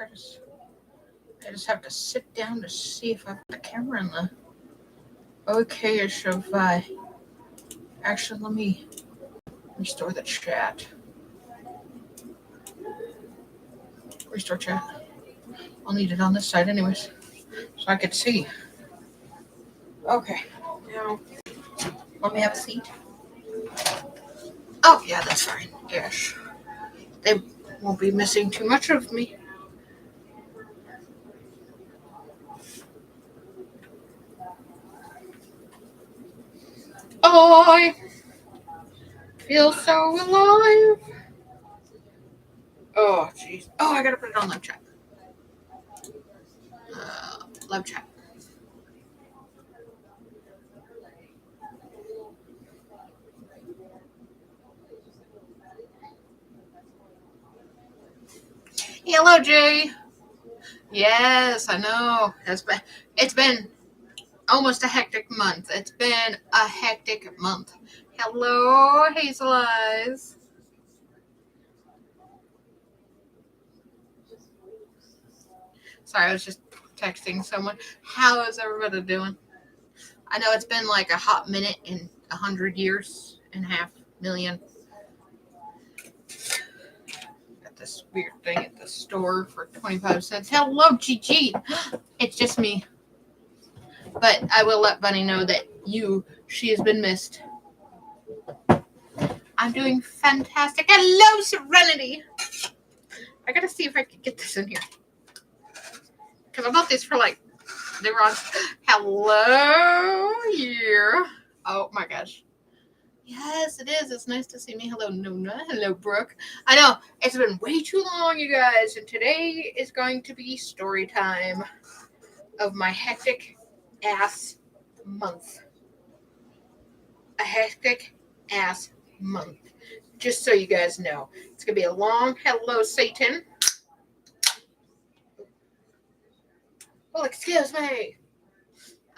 I just have to sit down to see if I put the camera in the okay-ish of actually let me restore the chat. Restore chat. I'll need it on this side anyways. So I could see. Okay. Now let me have a seat. Oh yeah, that's fine. Yes. They won't be missing too much of me. Oh, I feel so alive. Oh, jeez. Oh, I gotta put it on live chat. Live chat. Hello, Jay. Yes, I know. It's been almost a hectic month. It's been a hectic month. Hello, Hazel Eyes. Sorry, I was just texting someone. How is everybody doing? I know it's been like a hot minute in 100 years and a half million. Got this weird thing at the store for 25 cents. Hello, Gigi. It's just me. But I will let Bunny know that she has been missed. I'm doing fantastic. Hello, Serenity. I gotta see if I can get this in here. Because I bought these for they were on. Hello, here. Oh my gosh. Yes, it is. It's nice to see me. Hello, Nona. Hello, Brooke. I know, it's been way too long, you guys. And today is going to be story time of my hectic ass month. A hectic ass month. Just so you guys know. It's going to be a long hello, Satan. Well, excuse me.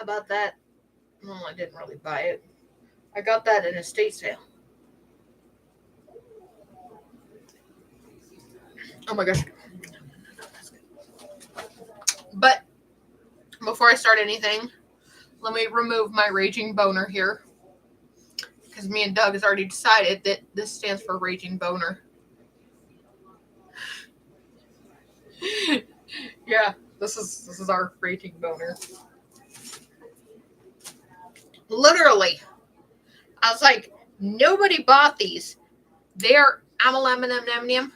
About that. Well, I didn't really buy it. I got that in a estate sale. Oh my gosh. But before I start anything, let me remove my raging boner here. Because me and Doug has already decided that this stands for raging boner. Yeah, this is our raging boner. Literally. I was like, nobody bought these. They're Amaleminem.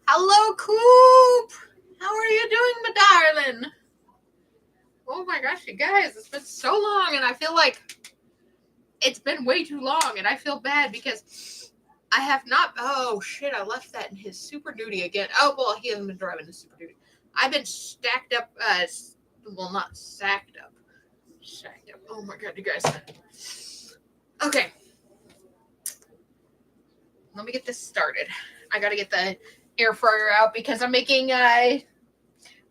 Hello, Coop. How are you doing, my darling? Oh my gosh, you guys, it's been so long, and I feel like it's been way too long, and I feel bad because I have not. Oh shit, I left that in his Super Duty again. Oh well, he hasn't been driving his Super Duty. I've been stacked up. Well, not stacked up. Stacked up. Oh my god, you guys. Okay. Let me get this started. I gotta get the air fryer out because I'm making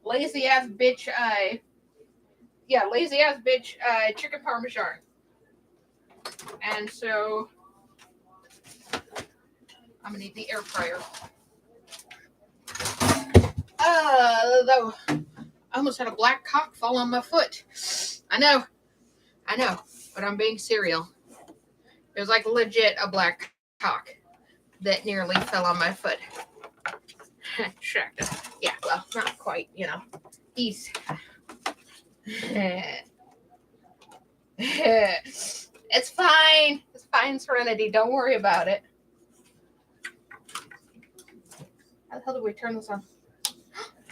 lazy ass bitch chicken parmesan. And so I'm gonna need the air fryer. Though I almost had a black cock fall on my foot. I know, but I'm being serial. It was like legit a black cock that nearly fell on my foot. Distracted. Yeah, well, not quite, He's. It's fine. It's fine, Serenity. Don't worry about it. How the hell did we turn this on?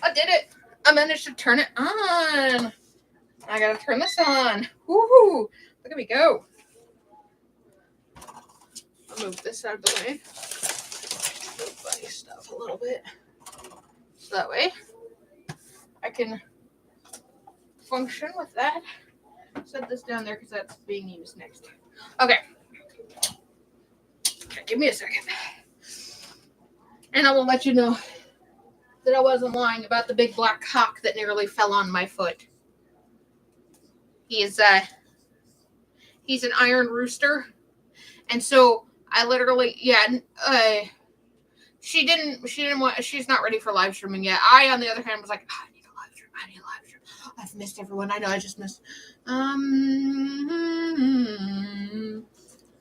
I did it. I managed to turn it on. I gotta turn this on. Woohoo! Look at me go. I'll move this out of the way. Move Bunny stuff a little bit. So that way I can function with that. Set this down there because that's being used next. Okay, give me a second. And I will let you know that I wasn't lying about the big black cock that nearly fell on my foot. He's an iron rooster. And so I literally, She didn't want. She's not ready for live streaming yet. I, on the other hand, was like, oh, I need a live stream. I need a live stream. I've missed everyone. I know. I just missed.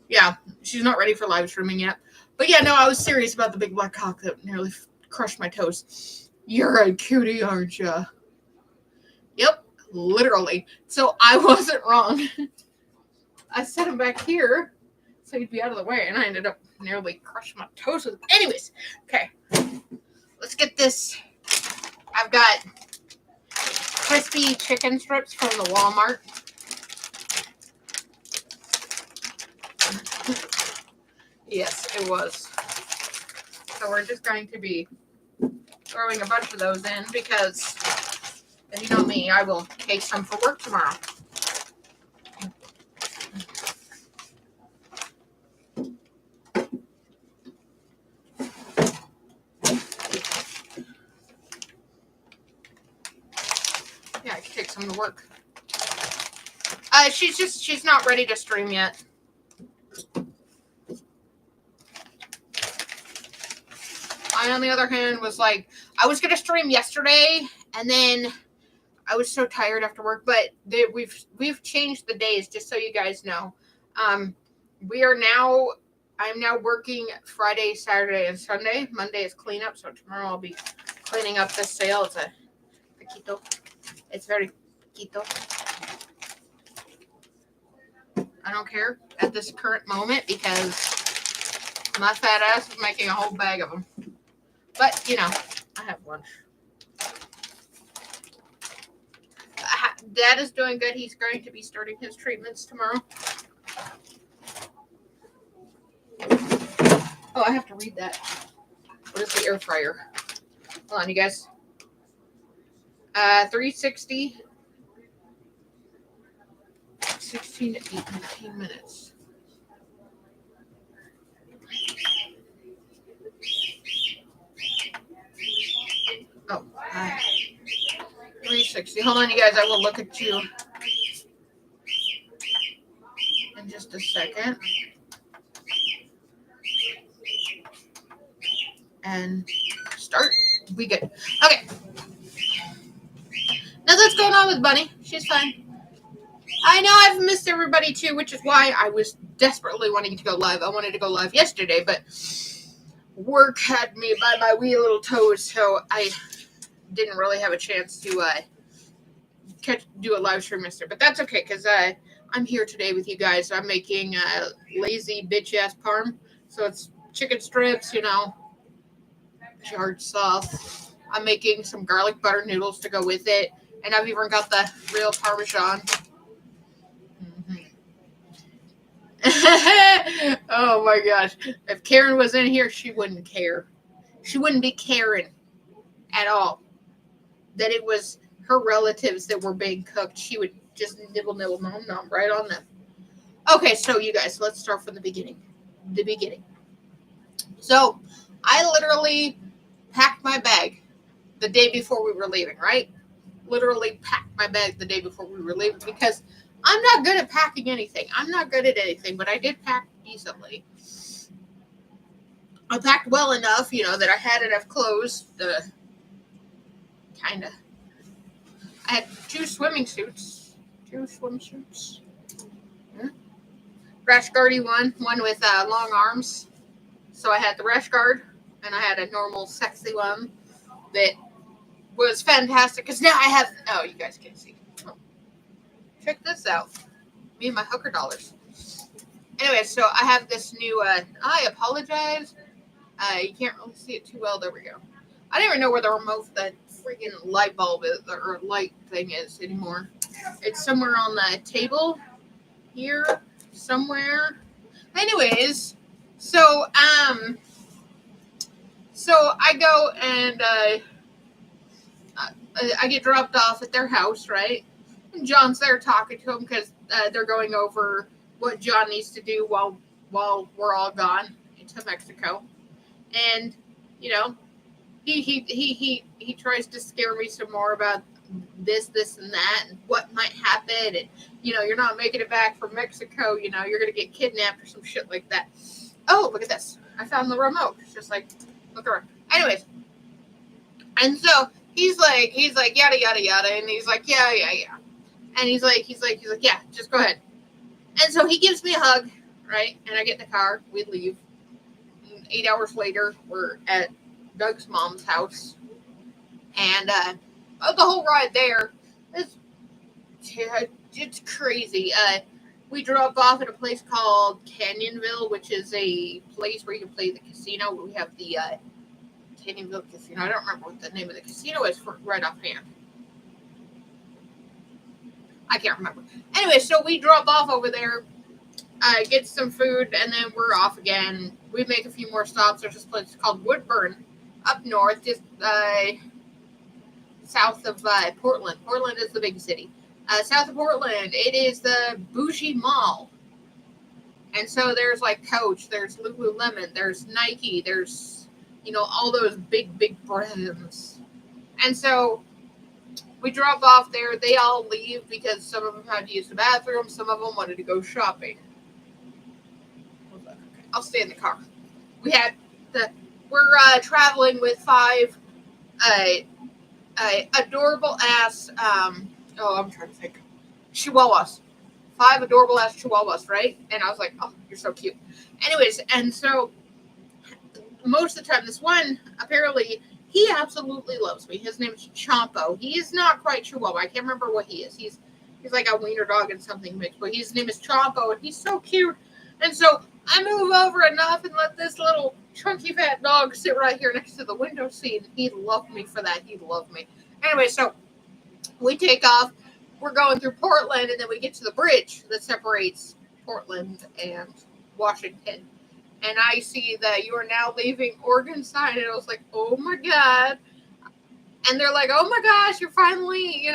Yeah, she's not ready for live streaming yet. But yeah, no, I was serious about the big black cock that nearly crushed my toes. You're a cutie, aren't you? Yep, literally. So I wasn't wrong. I set him back here so he'd be out of the way, and I ended up nearly crushing my toes with him. Anyways, okay. Let's get this. I've got crispy chicken strips from the Walmart. Yes, it was. So we're just going to be throwing a bunch of those in because, if you know me, I will take some for work tomorrow. Yeah, I can take some to work. She's not ready to stream yet. I, on the other hand, was like, I was going to stream yesterday, and then I was so tired after work, but we've changed the days, just so you guys know. I'm now working Friday, Saturday, and Sunday. Monday is cleanup, so tomorrow I'll be cleaning up this sale. It's a poquito. It's very poquito. I don't care at this current moment because my fat ass is making a whole bag of them. But, you know, I have lunch. Dad is doing good. He's going to be starting his treatments tomorrow. Oh, I have to read that. What is the air fryer? Hold on, you guys. 360. 16 to 18 minutes. Oh, 360. Hold on, you guys. I will look at you in just a second. And start. We good. Okay. Nothing's going on with Bunny. She's fine. I know I've missed everybody too, which is why I was desperately wanting to go live. I wanted to go live yesterday, but work had me by my wee little toes, so I didn't really have a chance to do a live stream yesterday. But that's okay, because I'm here today with you guys. I'm making lazy bitch-ass parm. So it's chicken strips, you know, jarred sauce. I'm making some garlic butter noodles to go with it. And I've even got the real Parmesan. Oh my gosh. If Karen was in here, she wouldn't care. She wouldn't be caring at all that it was her relatives that were being cooked. She would just nibble, nom, nom right on them. Okay, so you guys, let's start from the beginning. So I literally packed my bag the day before we were leaving, right? Literally packed my bag the day before we were leaving because I'm not good at packing anything. I'm not good at anything, but I did pack decently. I packed well enough, you know, that I had enough clothes to kind of. I had two swimsuits. Rash guardy one with long arms. So I had the rash guard, and I had a normal sexy one that was fantastic because now I have. Oh, you guys can't see. Oh. Check this out. Me and my hooker dollars. Anyway, so I have this new. I apologize. You can't really see it too well. There we go. I don't even know where the remote for that freaking light bulb is, or light thing is anymore. It's somewhere on the table here, somewhere. Anyways, so I go and I get dropped off at their house, right? And John's there talking to him because they're going over what John needs to do while we're all gone into Mexico, and you know. He tries to scare me some more about this, and that, and what might happen, and you know, you're not making it back from Mexico, you're gonna get kidnapped or some shit like that. Oh, look at this! I found the remote. It's just like Okay. Anyways, and so he's like yada yada yada, and he's like yeah yeah yeah, and he's like yeah, just go ahead. And so he gives me a hug, right? And I get in the car. We leave. And 8 hours later, we're at Doug's mom's house, and the whole ride there is it's crazy. We drove off at a place called Canyonville, which is a place where you can play the casino. We have the Canyonville Casino. I don't remember what the name of the casino is for right offhand. I can't remember. Anyway, so we drove off over there, get some food, and then we're off again. We make a few more stops. There's this place called Woodburn up north, just south of Portland. Portland is the big city. South of Portland, it is the bougie mall. And so there's like Coach, there's Lululemon, there's Nike, there's, all those big brands. And so we drop off there. They all leave because some of them had to use the bathroom. Some of them wanted to go shopping. Okay, I'll stay in the car. We're traveling with five adorable ass, I'm trying to think, chihuahuas. Five adorable ass chihuahuas, right? And I was like, oh, you're so cute. Anyways, and so most of the time, this one, apparently, he absolutely loves me. His name is Chompo. He is not quite Chihuahua. I can't remember what he is. He's like a wiener dog and something mixed, but his name is Chompo, and he's so cute. And so I move over enough and let this little chunky fat dog sit right here next to the window seat. And he loved me for that. He loved me. Anyway, so we take off. We're going through Portland, and then we get to the bridge that separates Portland and Washington. And I see that you are now leaving Oregon side. And I was like, oh my God. And they're like, oh my gosh, you're finally,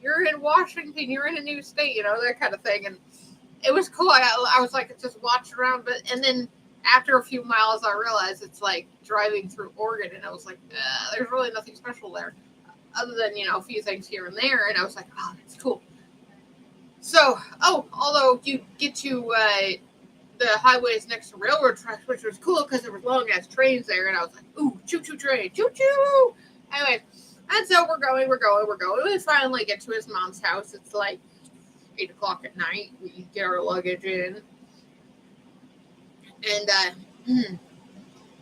you're in Washington. You're in a new state, that kind of thing. And it was cool. I was like, just watching around. And then after a few miles, I realized it's like driving through Oregon. And I was like, there's really nothing special there other than, a few things here and there. And I was like, oh, that's cool. So, although you get to the highways next to railroad tracks, which was cool because there was long ass trains there, and I was like, ooh, choo choo train, choo choo. Anyway, and so we're going. We finally get to his mom's house. It's like 8:00 at night. We get our luggage in, and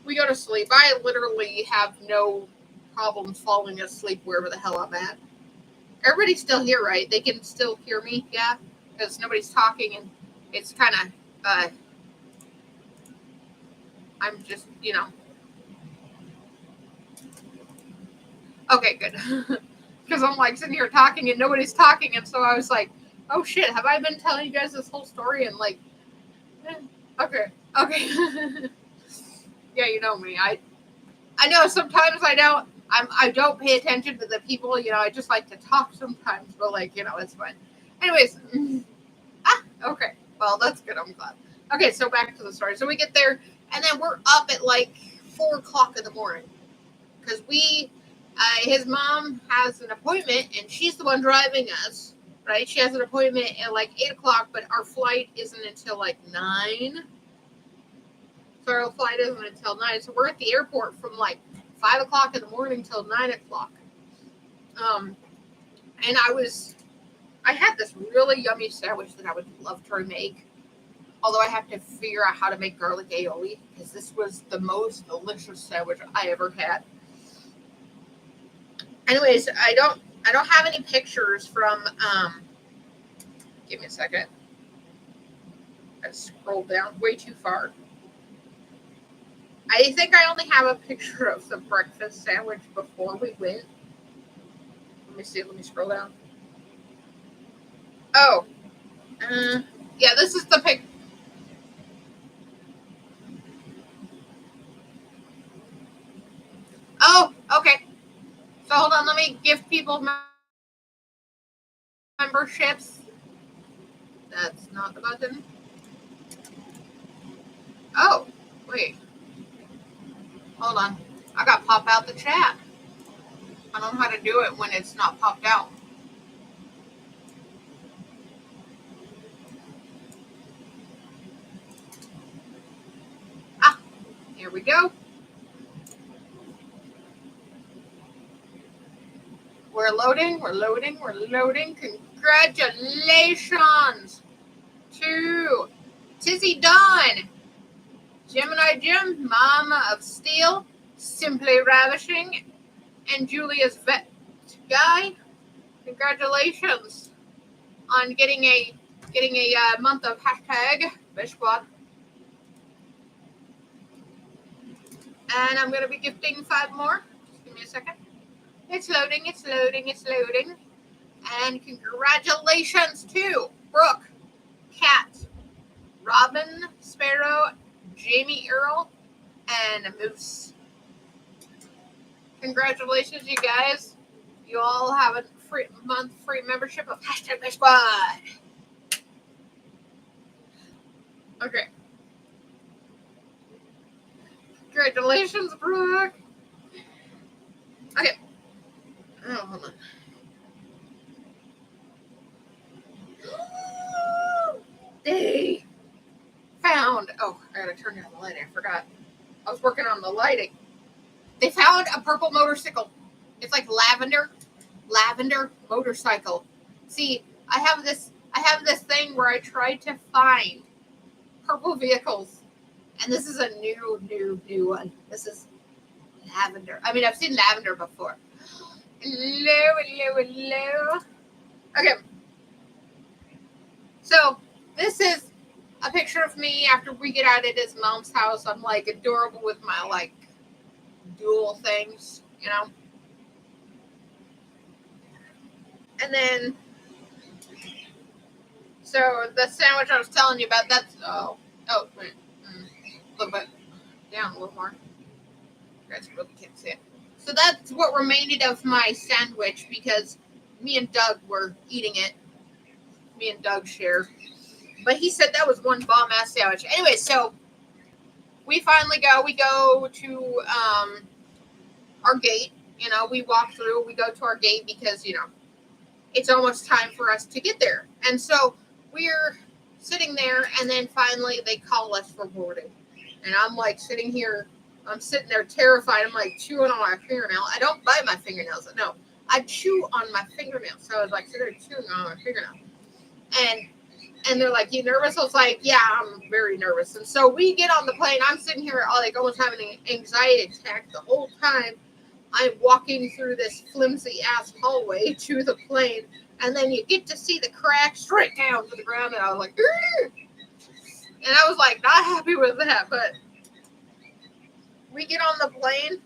we go to sleep. I literally have no problems falling asleep wherever the hell I'm at. Everybody's still here, right? They can still hear me, yeah, because nobody's talking, and it's kind of I'm just, okay, good. Because I'm like sitting here talking and nobody's talking. And so I was like, oh shit, have I been telling you guys this whole story? And like, okay. Yeah, you know me. I know sometimes I don't pay attention to the people, I just like to talk sometimes, but like, it's fine. Anyways, okay. Well, that's good. I'm glad. Okay, so back to the story. So we get there, and then we're up at like 4:00 in the morning because his mom has an appointment, and she's the one driving us, right? She has an appointment at like 8:00, but our flight isn't until like 9. So our flight isn't until 9. So we're at the airport from like 5:00 in the morning till 9:00. And I had this really yummy sandwich that I would love to remake. Although I have to figure out how to make garlic aioli because this was the most delicious sandwich I ever had. Anyways, I don't have any pictures from give me a second. I scrolled down way too far. I think I only have a picture of the breakfast sandwich before we went. Let me see. Let me scroll down. Oh, yeah, this is the pic. Oh, okay. So hold on. Let me give people memberships. That's not the button. Oh, wait. Hold on. I got pop out the chat. I don't know how to do it when it's not popped out. Here we go. We're loading. Congratulations to Tizzy Dawn, Gemini Jim, Mama of Steel, Simply Ravishing, and Julia's Vet Guy. Congratulations on getting a month of hashtag Fish Squad. And I'm gonna be gifting 5 more. Just give me a second. It's loading. And congratulations to Brooke, Kat, Robin, Sparrow, Jamie Earl, and Moose. Congratulations, you guys. You all have a free membership of hashtag Fish Squad. Okay. Congratulations, Brooke. Okay. Oh, hold on. They found. Oh, I gotta turn down the light. I forgot. I was working on the lighting. They found a purple motorcycle. It's like lavender motorcycle. See, I have this thing where I try to find purple vehicles, and this is a new one. This is lavender. I mean, I've seen lavender before. Hello. Okay. So this is a picture of me after we get out at his mom's house. I'm like adorable with my like dual things, you know. And then, so the sandwich I was telling you about, that's wait, a little bit down, a little more. You guys really can't see it. So that's what remained of my sandwich because me and Doug were eating it. Me and Doug shared. But he said that was one bomb ass sandwich. Anyway, so we finally go to our gate. You know, we walk through, we go to our gate because, you know, it's almost time for us to get there. And so we're sitting there, and then finally they call us for boarding. And I'm like sitting there terrified. I'm like chewing on my fingernail. I don't bite my fingernails. No, I chew on my fingernails. So I was like sitting there chewing on my fingernail. And they're like, "You nervous?" I was like, "Yeah, I'm very nervous." And so we get on the plane. I'm sitting here like almost having an anxiety attack the whole time. I'm walking through this flimsy ass hallway to the plane, and then you get to see the crack straight down to the ground, and I was like, "Argh!" And I was like not happy with that, but we get on the plane,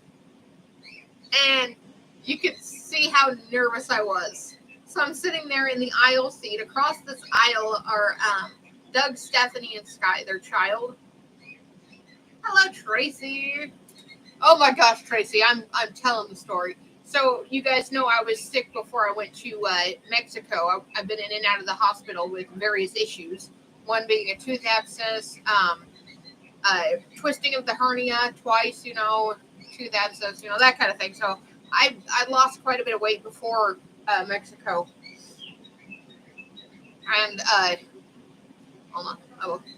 and you could see how nervous I was. So I'm sitting there in the aisle seat. Across this aisle are Doug, Stephanie, and Sky, their child. Hello, Tracy. Oh my gosh, Tracy, I'm telling the story. So you guys know I was sick before I went to Mexico. I've been in and out of the hospital with various issues. One being a tooth abscess, twisting of the hernia twice, you know, tooth abscess, you know, that kind of thing. So I lost quite a bit of weight before Mexico. And hold on,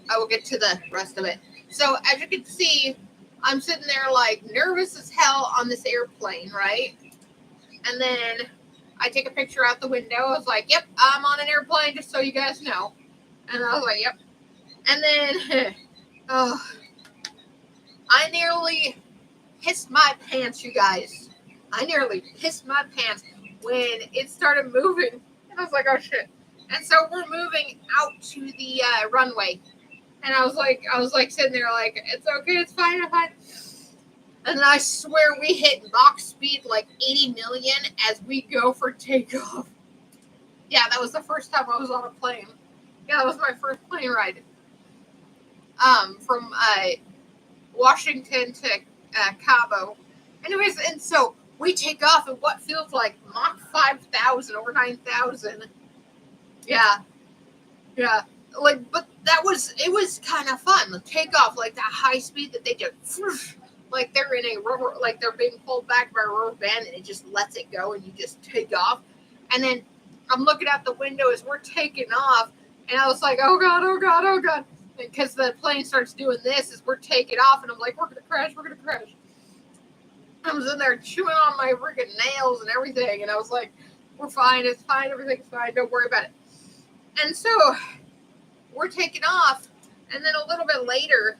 I will get to the rest of it. So as you can see, I'm sitting there like nervous as hell on this airplane, right? And then I take a picture out the window. I was like, "Yep, I'm on an airplane, just so you guys know." And I was like, "Yep." And then, I nearly pissed my pants, you guys. I nearly pissed my pants when it started moving. And I was like, "Oh shit!" And so we're moving out to the runway. And I was like sitting there like, "It's okay, it's fine, I'm fine." And I swear we hit Mach speed like 80 million as we go for takeoff. Yeah, that was the first time I was on a plane. Yeah, that was my first plane ride. From Washington to Cabo. Anyways, and so we take off at what feels like Mach 5,000 or 9,000. Yeah. Like, but it was kind of fun. The takeoff, like that high speed that they just, like they're in a rubber, like they're being pulled back by a rubber band, and it just lets it go, and you just take off. And then I'm looking out the window as we're taking off, and I was like, "Oh God," because the plane starts doing this as we're taking off, and I'm like, "We're gonna crash." I was in there chewing on my freaking nails and everything, and I was like, we're fine, it's fine, everything's fine, don't worry about it. And so we're taking off, and then a little bit later,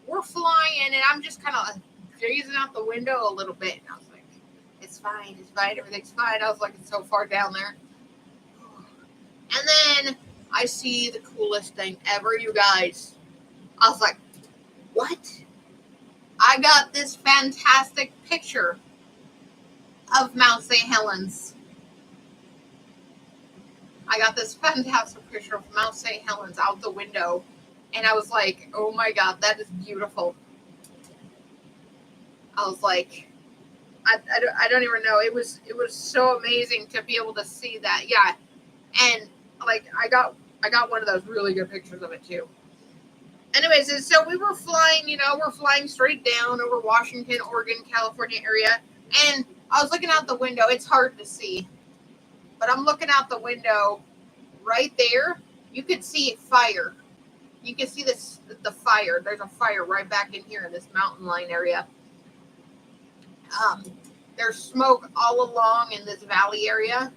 we're flying, and I'm just kind of gazing out the window a little bit, and I was like, it's fine, everything's fine. I was like, it's so far down there. And then I see the coolest thing ever, you guys. I was like, what? I got this fantastic picture of Mount St. Helens. I got this fantastic picture of Mount St. Helens out the window. And I was like, oh my God, that is beautiful. I was like, I don't even know. It was so amazing to be able to see that. Yeah. And like I got one of those really good pictures of it too. Anyways, so we were flying, we're flying straight down over Washington, Oregon, California area. And I was looking out the window. It's hard to see, but I'm looking out the window right there. You could see fire. You can see the fire. There's a fire right back in here in this mountain line area. There's smoke all along in this valley area.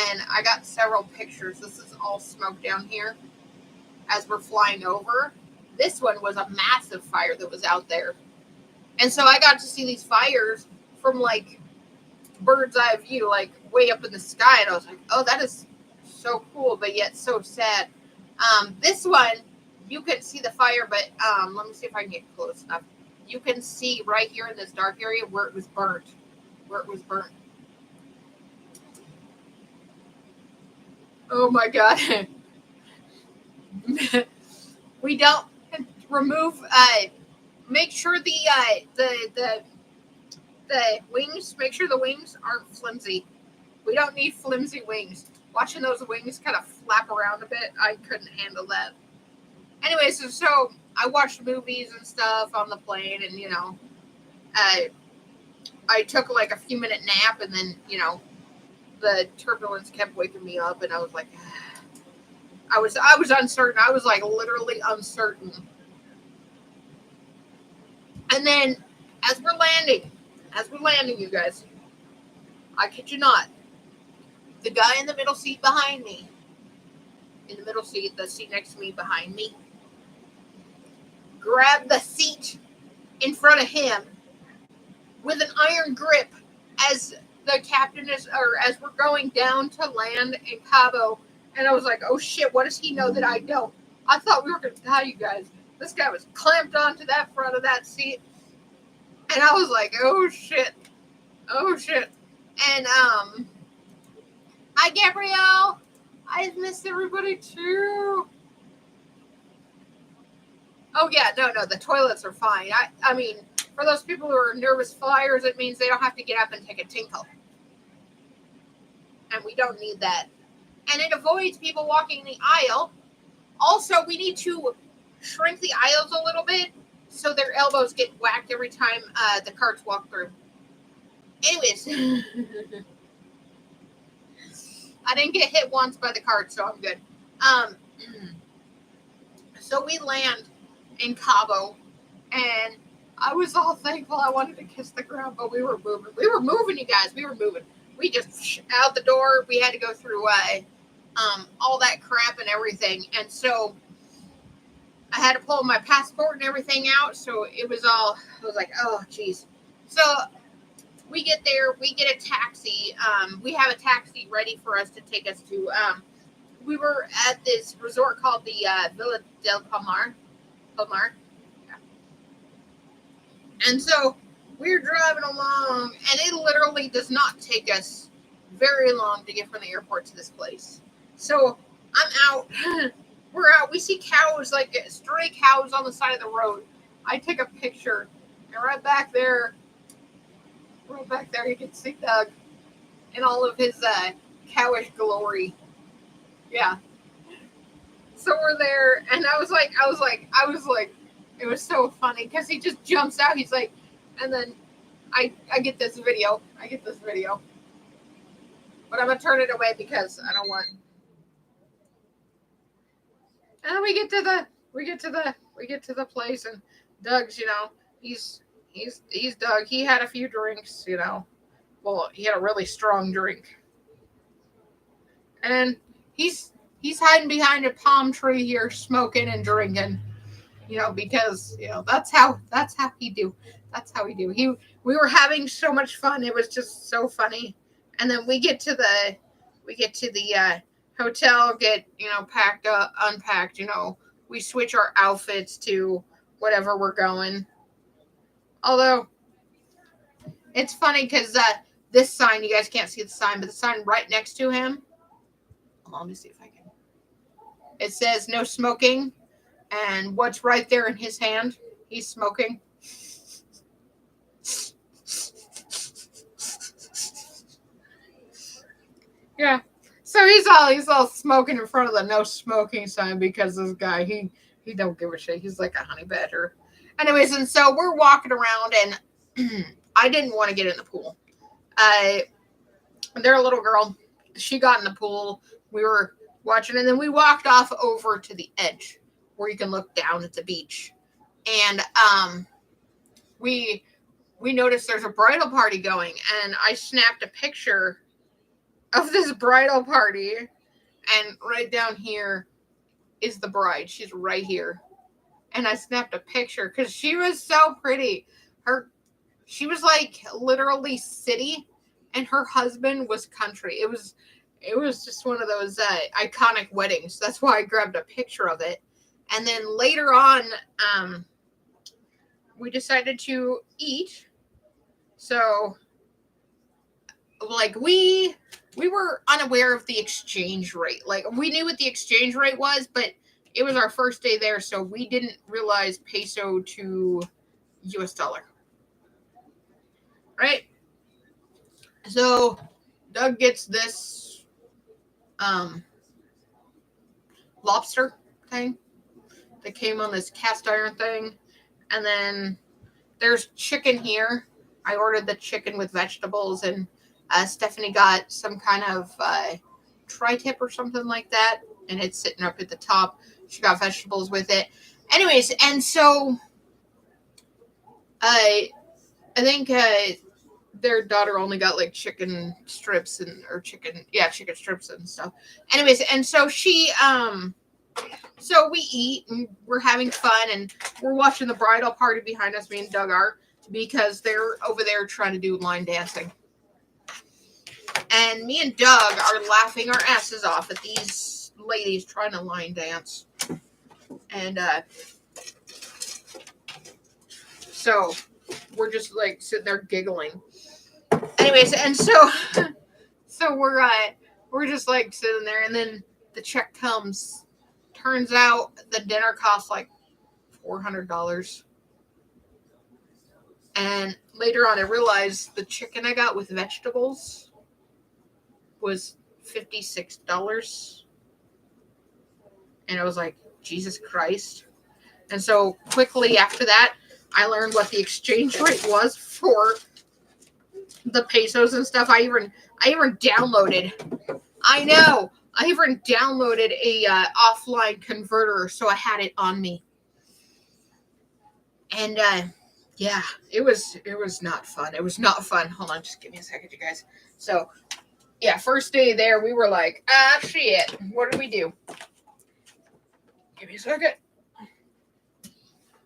And I got several pictures. This is all smoke down here as we're flying over. This one was a massive fire that was out there. And so I got to see these fires from like bird's eye view, like way up in the sky. And I was like, oh, that is so cool, but yet so sad. This one, you can see the fire, but let me see if I can get close enough. You can see right here in this dark area where it was burnt. Oh my God. We don't remove, make sure the wings, make sure the wings aren't flimsy. We don't need flimsy wings. Watching those wings kind of flap around a bit, I couldn't handle that. Anyways, so I watched movies and stuff on the plane, and I took like a few minute nap, and then the turbulence kept waking me up, and I was like, I was uncertain. I was like literally uncertain. And then as we're landing, you guys, I kid you not, the guy in the middle seat behind me, the seat next to me behind me, grabbed the seat in front of him with an iron grip as the captain as we're going down to land in Cabo. And I was like, oh shit, what does he know that I don't? I thought we were going to die, you guys. This guy was clamped onto that front of that seat. And I was like, oh shit. And, hi, Gabrielle. I've missed everybody too. Oh yeah, no, the toilets are fine. I mean, for those people who are nervous flyers, it means they don't have to get up and take a tinkle. And we don't need that. And it avoids people walking the aisle. Also, we need to shrink the aisles a little bit so their elbows get whacked every time the carts walk through. Anyways, I didn't get hit once by the cart, so I'm good. So we land in Cabo, and I was all thankful. I wanted to kiss the ground, but we were moving. You guys. We were moving. We just out the door. We had to go through all that crap and everything, and so I had to pull my passport and everything out. So I was like, oh geez. So we get there. We get a taxi. We have a taxi ready for us to take us to. We were at this resort called the Villa del Palmar. Yeah. And so we're driving along, and it literally does not take us very long to get from the airport to this place. So I'm out. We're out. We see cows, like stray cows on the side of the road. I take a picture, and right back there, you can see Doug in all of his cowish glory. Yeah. So we're there, and I was like, it was so funny because he just jumps out. He's like, and then I get this video. But I'm gonna turn it away because I don't want. And then we get to the place, and Doug's, he's He's Doug. He had a few drinks, you know. Well, he had a really strong drink, and he's hiding behind a palm tree here, smoking and drinking. You know, because that's how he do. That's how he do. We were having so much fun. It was just so funny. And then we get to the hotel, get packed up, unpacked. We switch our outfits to whatever we're going. Although it's funny because this sign, you guys can't see the sign, but the sign right next to him. Hold on, let me see if I can. It says no smoking, and what's right there in his hand? He's smoking. Yeah. So he's all smoking in front of the no smoking sign because this guy he don't give a shit. He's like a honey badger. Anyways, and so we're walking around and I didn't want to get in the pool. Their little girl, she got in the pool. We were watching, and then we walked off over to the edge where you can look down at the beach. And we noticed there's a bridal party going, and I snapped a picture of this bridal party, and right down here is the bride. She's right here. And I snapped a picture because she was so pretty. She was like literally city, and her husband was country. It was just one of those iconic weddings. That's why I grabbed a picture of it. And then later on, we decided to eat. So, like we were unaware of the exchange rate. Like we knew what the exchange rate was, but it was our first day there, so we didn't realize peso to US dollar. Right? So Doug gets this lobster thing that came on this cast iron thing, and then there's chicken here. I ordered the chicken with vegetables, and Stephanie got some kind of tri-tip or something like that, and it's sitting up at the top. She got vegetables with it. Anyways, and so I think their daughter only got like chicken strips chicken strips and stuff. Anyways, and so so we eat and we're having fun and we're watching the bridal party behind us. Me and Doug are, because they're over there trying to do line dancing. And me and Doug are laughing our asses off at these ladies trying to line dance. And so we're just like sitting there giggling. Anyways, and so we're just like sitting there, and then the check comes. Turns out the dinner cost like $400. And later on, I realized the chicken I got with vegetables was $56. And I was like, Jesus Christ. And so quickly after that, I learned what the exchange rate was for the pesos and stuff. I even downloaded. I know. I even downloaded a offline converter, so I had it on me. And yeah, it was not fun. It was not fun. Hold on, just give me a second, you guys. So yeah, first day there, we were like, shit, what do we do? Give me a second.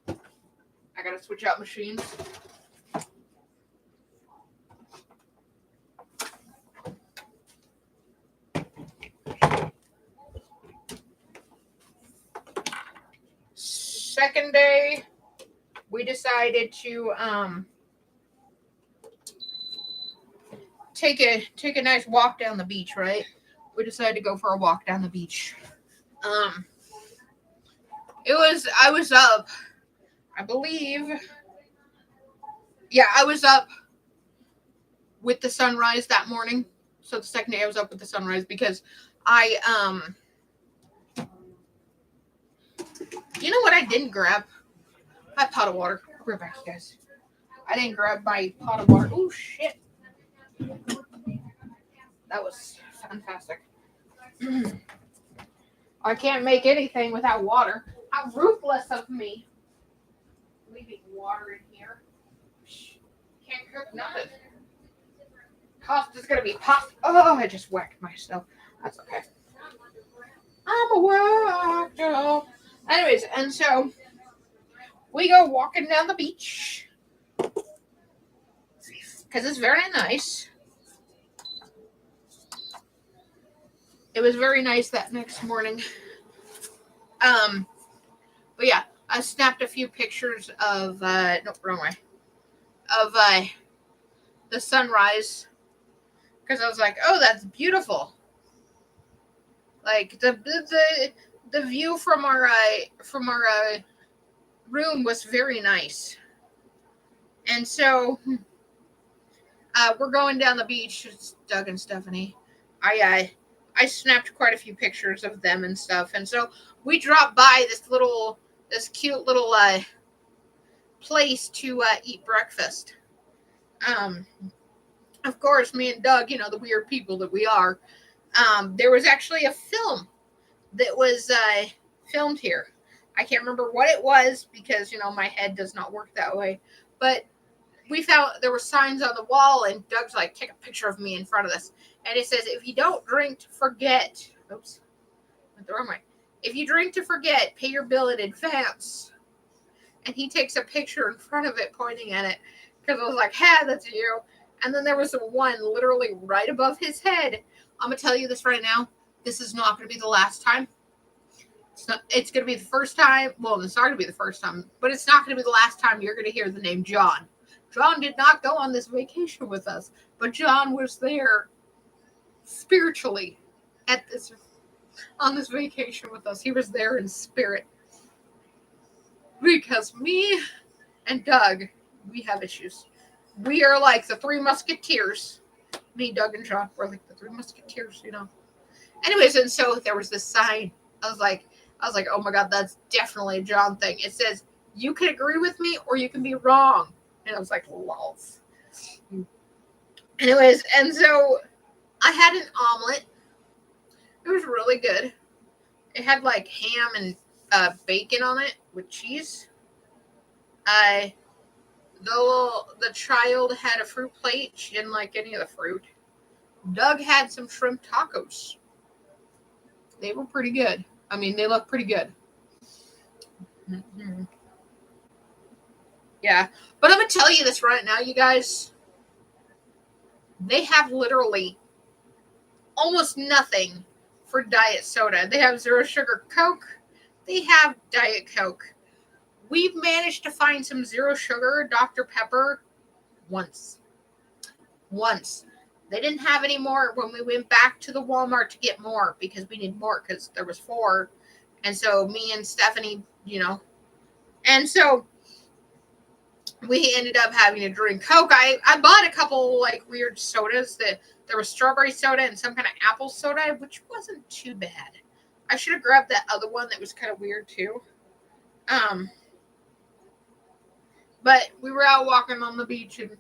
I gotta switch out machines. Second day, we decided to take a nice walk down the beach, right? We decided to go for a walk down the beach. I was up, I believe. Yeah, I was up with the sunrise that morning. So the second day I was up with the sunrise because I you know what I didn't grab? My pot of water. I'll be right back, you guys. I didn't grab my pot of water. Oh shit. That was fantastic. I can't make anything without water. How ruthless of me. Leaving water in here. cook nothing. Pasta's gonna be pasta. Oh, I just whacked myself. That's okay. I'm a whacked up. Anyways, and so we go walking down the beach because it's very nice. It was very nice that next morning. But yeah, I snapped a few pictures of no, wrong way, of the sunrise because I was like, oh, that's beautiful. Like the view from our room was very nice, and so we're going down the beach. It's Doug and Stephanie. I snapped quite a few pictures of them and stuff, and so we dropped by this cute little place to eat breakfast. Of course, me and Doug, the weird people that we are, there was actually a film that was filmed here. I can't remember what it was because my head does not work that way, but we found there were signs on the wall, and Doug's like, take a picture of me in front of this. And it says, if you don't drink to forget, oops, went the wrong way. If you drink to forget, pay your bill in advance. And he takes a picture in front of it, pointing at it, because I was like, that's you. And then there was one literally right above his head. I'm going to tell you this right now. This is not going to be the last time. It's going to be the first time. Well, it's not going to be the first time, but it's not going to be the last time you're going to hear the name John. John did not go on this vacation with us, but John was there spiritually on this vacation with us. He was there in spirit. Because me and Doug, we have issues. We are like the Three Musketeers. Me, Doug, and John were like the Three Musketeers, Anyways, and so there was this sign. I was like, oh my God, that's definitely a John thing. It says, you can agree with me or you can be wrong. And I was like, lols. Anyways, and so I had an omelet. It was really good. It had like ham and bacon on it with cheese. The child had a fruit plate. She didn't like any of the fruit. Doug had some shrimp tacos. They were pretty good. I mean, they look pretty good. Mm-hmm. Yeah. But I'm going to tell you this right now, you guys. They have literally almost nothing for diet soda. They have zero sugar Coke. They have Diet Coke. We've managed to find some zero sugar Dr. Pepper once. They didn't have any more when we went back to the Walmart to get more because we need more because there was 4. And so me and Stephanie, and so we ended up having to drink Coke. I bought a couple like weird sodas that there was strawberry soda and some kind of apple soda, which wasn't too bad. I should have grabbed that other one that was kind of weird too. But we were out walking on the beach and,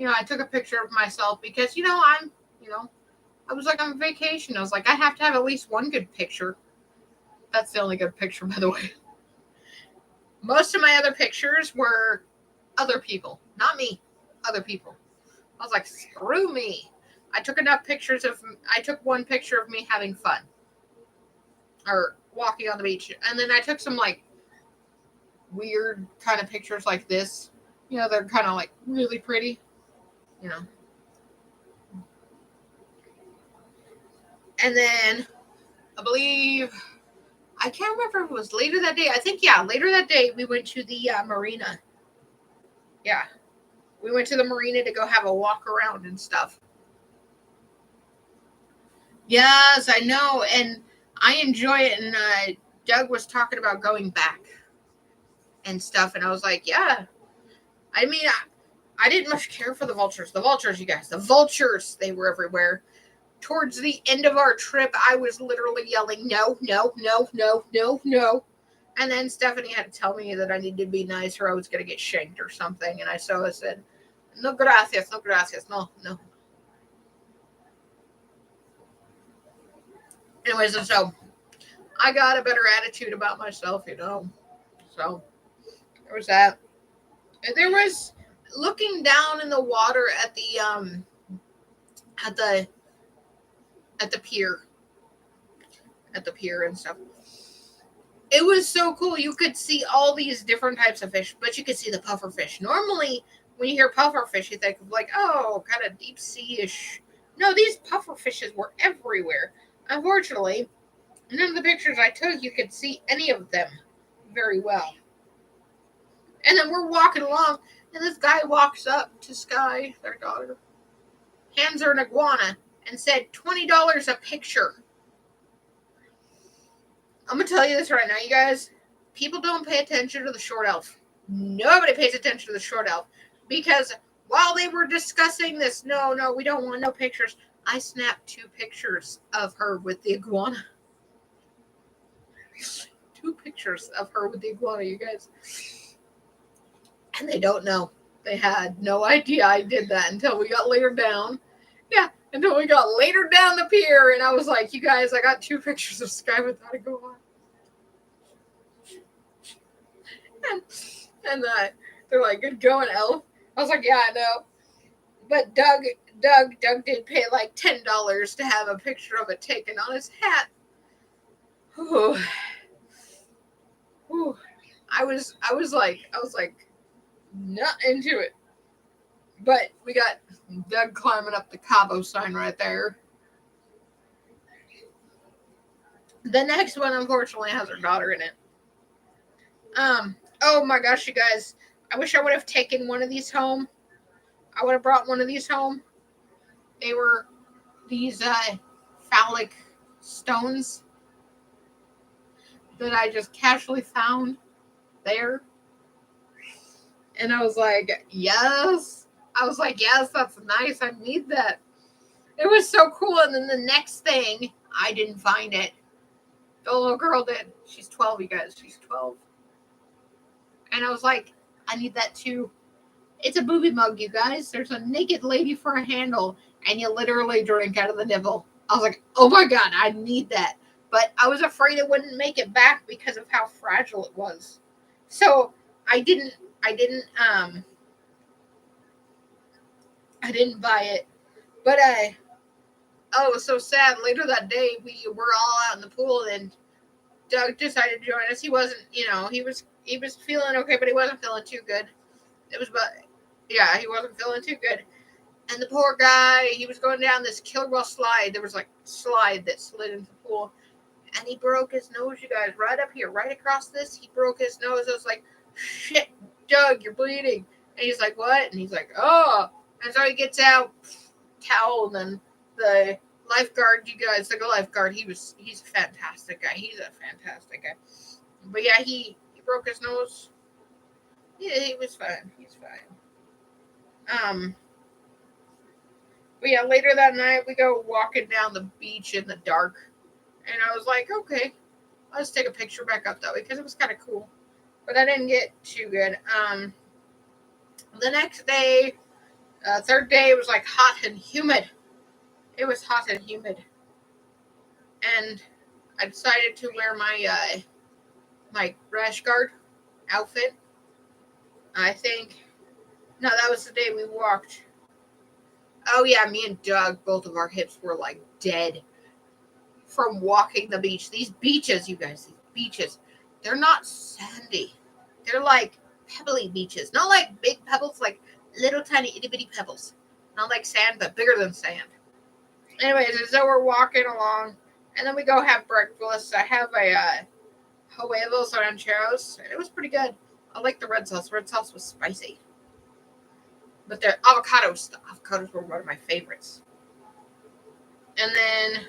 I took a picture of myself because, I was like on vacation. I was like, I have to have at least one good picture. That's the only good picture, by the way. Most of my other pictures were other people, not me, other people. I was like, screw me. I took one picture of me having fun or walking on the beach. And then I took some like weird kind of pictures like this. They're kind of like really pretty, And then I can't remember if it was later that day. I think, later that day we went to the marina. Yeah. We went to the marina to go have a walk around and stuff. Yes, I know. And I enjoy it. And Doug was talking about going back and stuff. And I was like, yeah. I mean, I didn't much care for the vultures. The vultures, you guys. The vultures, they were everywhere. Towards the end of our trip, I was literally yelling, no, no, no, no, no, no. And then Stephanie had to tell me that I needed to be nice or I was going to get shanked or something. And I said, no gracias, no gracias, no, no. Anyways, and so I got a better attitude about myself, So there was that. And there was looking down in the water at the pier, and stuff. It was so cool. You could see all these different types of fish, but you could see the puffer fish. Normally, when you hear puffer fish, you think of like, oh, kind of deep sea-ish. No, these puffer fishes were everywhere. Unfortunately, none of the pictures I took, you could see any of them very well. And then we're walking along, and this guy walks up to Sky, their daughter, hands her an iguana, and said, $20 a picture. I'm going to tell you this right now, you guys. People don't pay attention to the short elf. Nobody pays attention to the short elf. Because while they were discussing this, no, we don't want no pictures, I snapped 2 pictures of her with the iguana. 2 pictures of her with the iguana, you guys. And they don't know. They had no idea I did that until we got later down. Yeah, until we got later down the pier, and I was like, you guys, I got 2 pictures of Sky without a iguana. And they're like, good going, elf. I was like, yeah, I know. But Doug did pay like $10 to have a picture of it taken on his hat. Ooh. Ooh. I was like not into it. But we got Doug climbing up the Cabo sign right there. The next one, unfortunately, has her daughter in it. Oh my gosh, you guys. I wish I would have taken one of these home. I would have brought one of these home. They were these phallic stones that I just casually found there. And I was like, yes. I was like, yes, that's nice. I need that. It was so cool. And then the next thing, I didn't find it. The little girl did. She's 12, you guys. She's 12. And I was like, I need that too. It's a booby mug, you guys. There's a naked lady for a handle, and you literally drink out of the nipple. I was like, oh my God, I need that. But I was afraid it wouldn't make it back because of how fragile it was. So I didn't buy it. But it was so sad. Later that day, we were all out in the pool, and Doug decided to join us. He wasn't, he was feeling okay, but he wasn't feeling too good. It was about, yeah, he wasn't feeling too good. And the poor guy, he was going down this Kilwell slide. There was like a slide that slid into the pool. And he broke his nose, you guys, right up here, right across this. He broke his nose. I was like, shit, Doug, you're bleeding. And he's like, what? And he's like, oh. And so he gets out, towel, and then the lifeguard, you guys, like a lifeguard, he's a fantastic guy. He's a fantastic guy. But yeah, he broke his nose. Yeah, he was fine. He's fine. But yeah, later that night, we go walking down the beach in the dark. And I was like, okay, let's take a picture back up that way because it was kind of cool. But I didn't get too good. The next day, third day, it was like hot and humid. It was hot and humid. And I decided to wear my my rash guard outfit. I think, no, that was the day we walked. Oh yeah, me and Doug, both of our hips were like dead from walking the beach. These beaches, you guys, these beaches, they're not sandy. They're like pebbly beaches. Not like big pebbles, like little tiny itty bitty pebbles. Not like sand, but bigger than sand. Anyways, so we're walking along, and then we go have breakfast. I have a huevos rancheros, and it was pretty good. I like the red sauce. Red sauce was spicy. But the avocados were one of my favorites. And then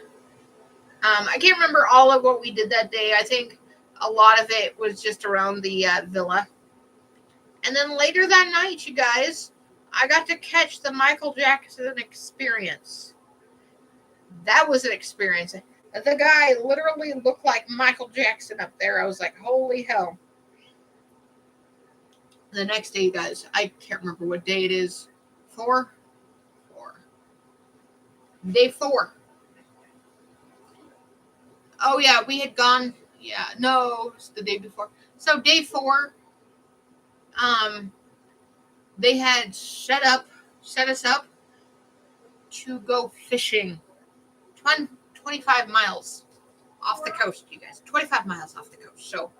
I can't remember all of what we did that day. I think a lot of it was just around the villa. And then later that night, you guys, I got to catch the Michael Jackson experience. That was an experience. The guy literally looked like Michael Jackson up there. I was like, holy hell. The next day, you guys, I can't remember what day it is. 4? Day 4. Oh, yeah, we had gone. Yeah, no, it was the day before. So day 4, they had set us up to go fishing 25 miles off the coast, you guys. 25 miles off the coast. So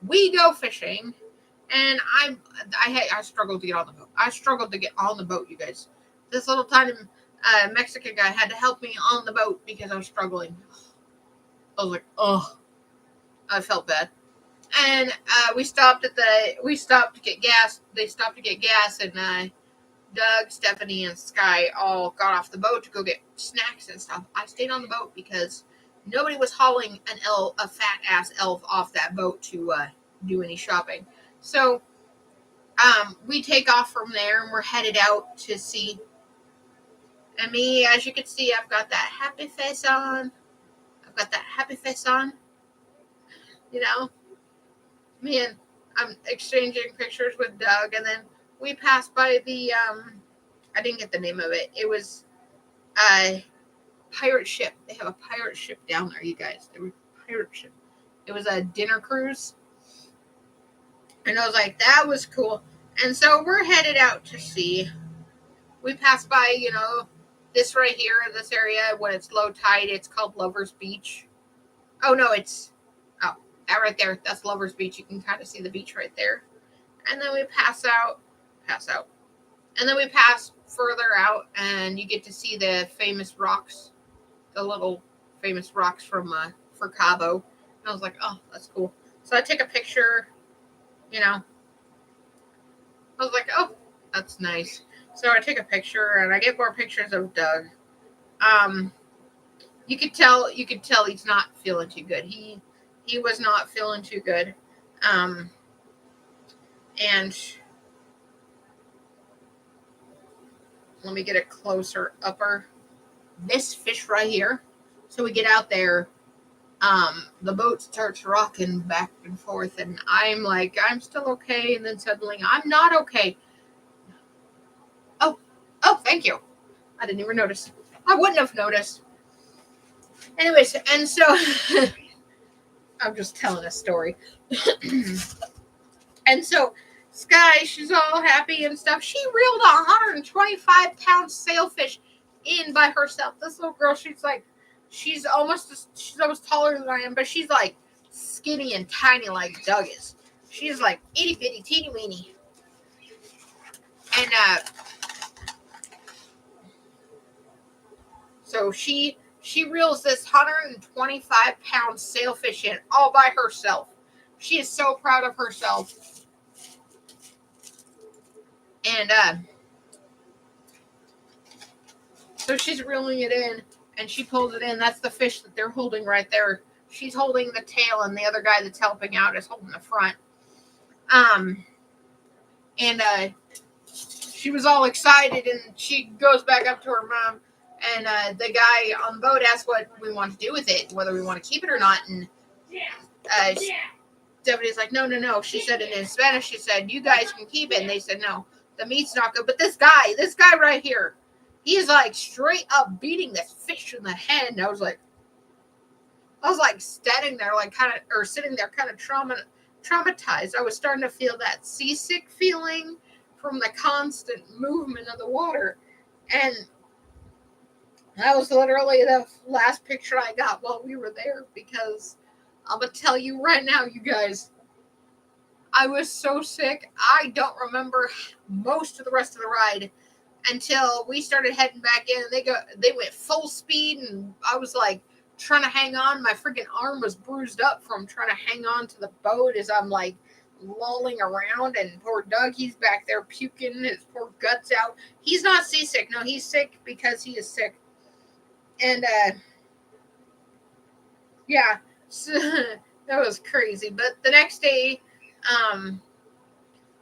we go fishing, and I struggled to get on the boat. I struggled to get on the boat, you guys. This little tiny Mexican guy had to help me on the boat because I was struggling. I was like, oh, I felt bad. And we stopped to get gas. They stopped to get gas, and Doug, Stephanie, and Sky all got off the boat to go get snacks and stuff. I stayed on the boat because nobody was hauling a fat ass elf off that boat to do any shopping. So we take off from there, and we're headed out to sea. And me, as you can see, I've got that happy face on. You know, me and I'm exchanging pictures with Doug, and then we passed by the I didn't get the name of it. It was a pirate ship. They have a pirate ship down there, you guys. They were pirate ship. It was a dinner cruise. And I was like, that was cool. And so we're headed out to sea. We passed by, this right here, this area, when it's low tide, it's called Lover's Beach. Oh, no, that right there, that's Lover's Beach. You can kind of see the beach right there. And then we pass out. And then we pass further out, and you get to see the famous rocks, the little famous rocks for Cabo. And I was like, oh, that's cool. So I take a picture, I was like, oh, that's nice. So I take a picture, and I get more pictures of Doug. You could tell he's not feeling too good. He was not feeling too good. And let me get a closer upper. This fish right here. So we get out there. The boat starts rocking back and forth, and I'm like, I'm still okay. And then suddenly, I'm not okay. Oh, thank you. I didn't even notice. I wouldn't have noticed. Anyways, and so I'm just telling a story. And so Sky, she's all happy and stuff. She reeled a 125-pound sailfish in by herself. This little girl, she's almost taller than I am, but she's like skinny and tiny like Doug is. She's like itty bitty teeny weeny. And so she reels this 125-pound sailfish in all by herself. She is so proud of herself. And so she's reeling it in, and she pulls it in. That's the fish that they're holding right there. She's holding the tail, and the other guy that's helping out is holding the front. And she was all excited, and she goes back up to her mom, and the guy on the boat asks what we want to do with it, whether we want to keep it or not. And Stephanie's like, no. She said it in Spanish. She said, you guys can keep it. And they said, no, the meat's not good. But this guy right here, he's like straight up beating this fish in the head. And I was like standing there, sitting there kind of traumatized. I was starting to feel that seasick feeling from the constant movement of the water. And that was literally the last picture I got while we were there, because I'm going to tell you right now, you guys, I was so sick. I don't remember most of the rest of the ride until we started heading back in. They went full speed, and I was like trying to hang on. My freaking arm was bruised up from trying to hang on to the boat as I'm like lolling around. And poor Doug, he's back there puking his poor guts out. He's not seasick. No, he's sick because he is sick. And yeah, so, that was crazy. But the next day,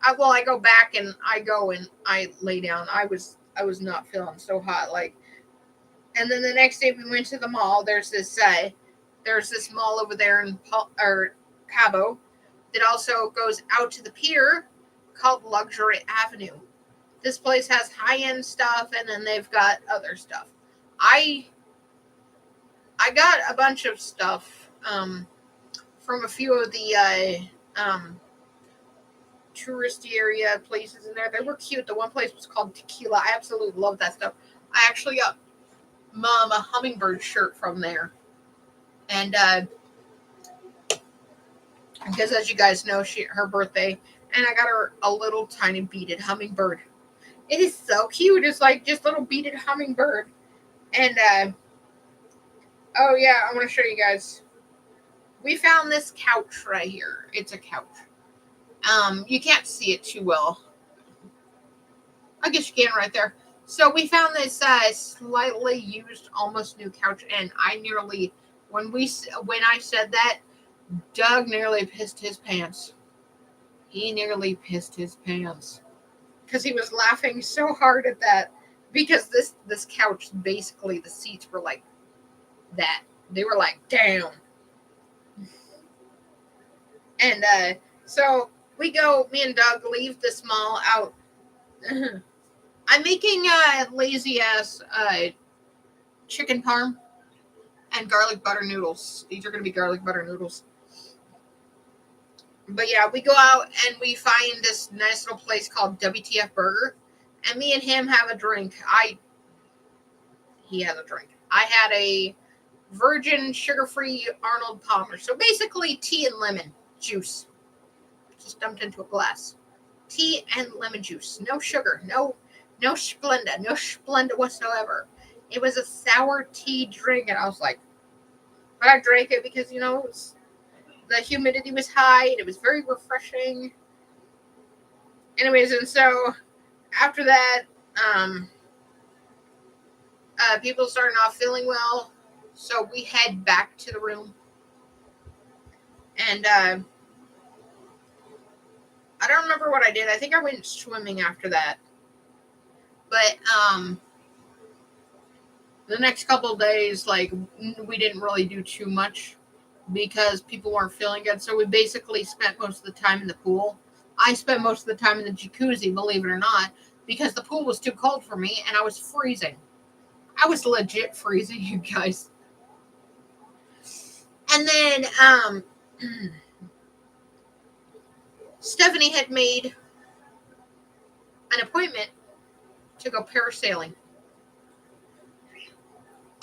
I go back and I lay down. I was not feeling so hot, and then the next day we went to the mall. There's this mall over there in Cabo that also goes out to the pier called Luxury Avenue. This place has high-end stuff, and then they've got other stuff. I got a bunch of stuff from a few of the touristy area places in there. They were cute. The one place was called Tequila. I absolutely love that stuff. I actually got Mom a hummingbird shirt from there. And because as you guys know, her birthday, and I got her a little tiny beaded hummingbird. It is so cute. It's like just little beaded hummingbird. And oh yeah, I want to show you guys. We found this couch right here. It's a couch. You can't see it too well. I guess you can right there. So we found this slightly used, almost new couch, and I nearly, when I said that, Doug nearly pissed his pants. He nearly pissed his pants because he was laughing so hard at that. Because this couch, basically the seats were like that. They were like down. And so we go. Me and Doug leave this mall out. I'm making lazy ass chicken parm and garlic butter noodles. These are going to be garlic butter noodles. But yeah, we go out and we find this nice little place called WTF Burger. And me and him have a drink. He has a drink. I had a virgin sugar-free Arnold Palmer. So basically tea and lemon juice. Just dumped into a glass. Tea and lemon juice. No sugar. No Splenda. No Splenda whatsoever. It was a sour tea drink. And I was like, but I drank it because, the humidity was high and it was very refreshing. Anyways, and so after that, people started not feeling well. So we head back to the room. And I don't remember what I did. I think I went swimming after that. But the next couple of days, we didn't really do too much because people weren't feeling good. So we basically spent most of the time in the pool. I spent most of the time in the jacuzzi, believe it or not, because the pool was too cold for me and I was freezing. I was legit freezing, you guys. And then Stephanie had made an appointment to go parasailing.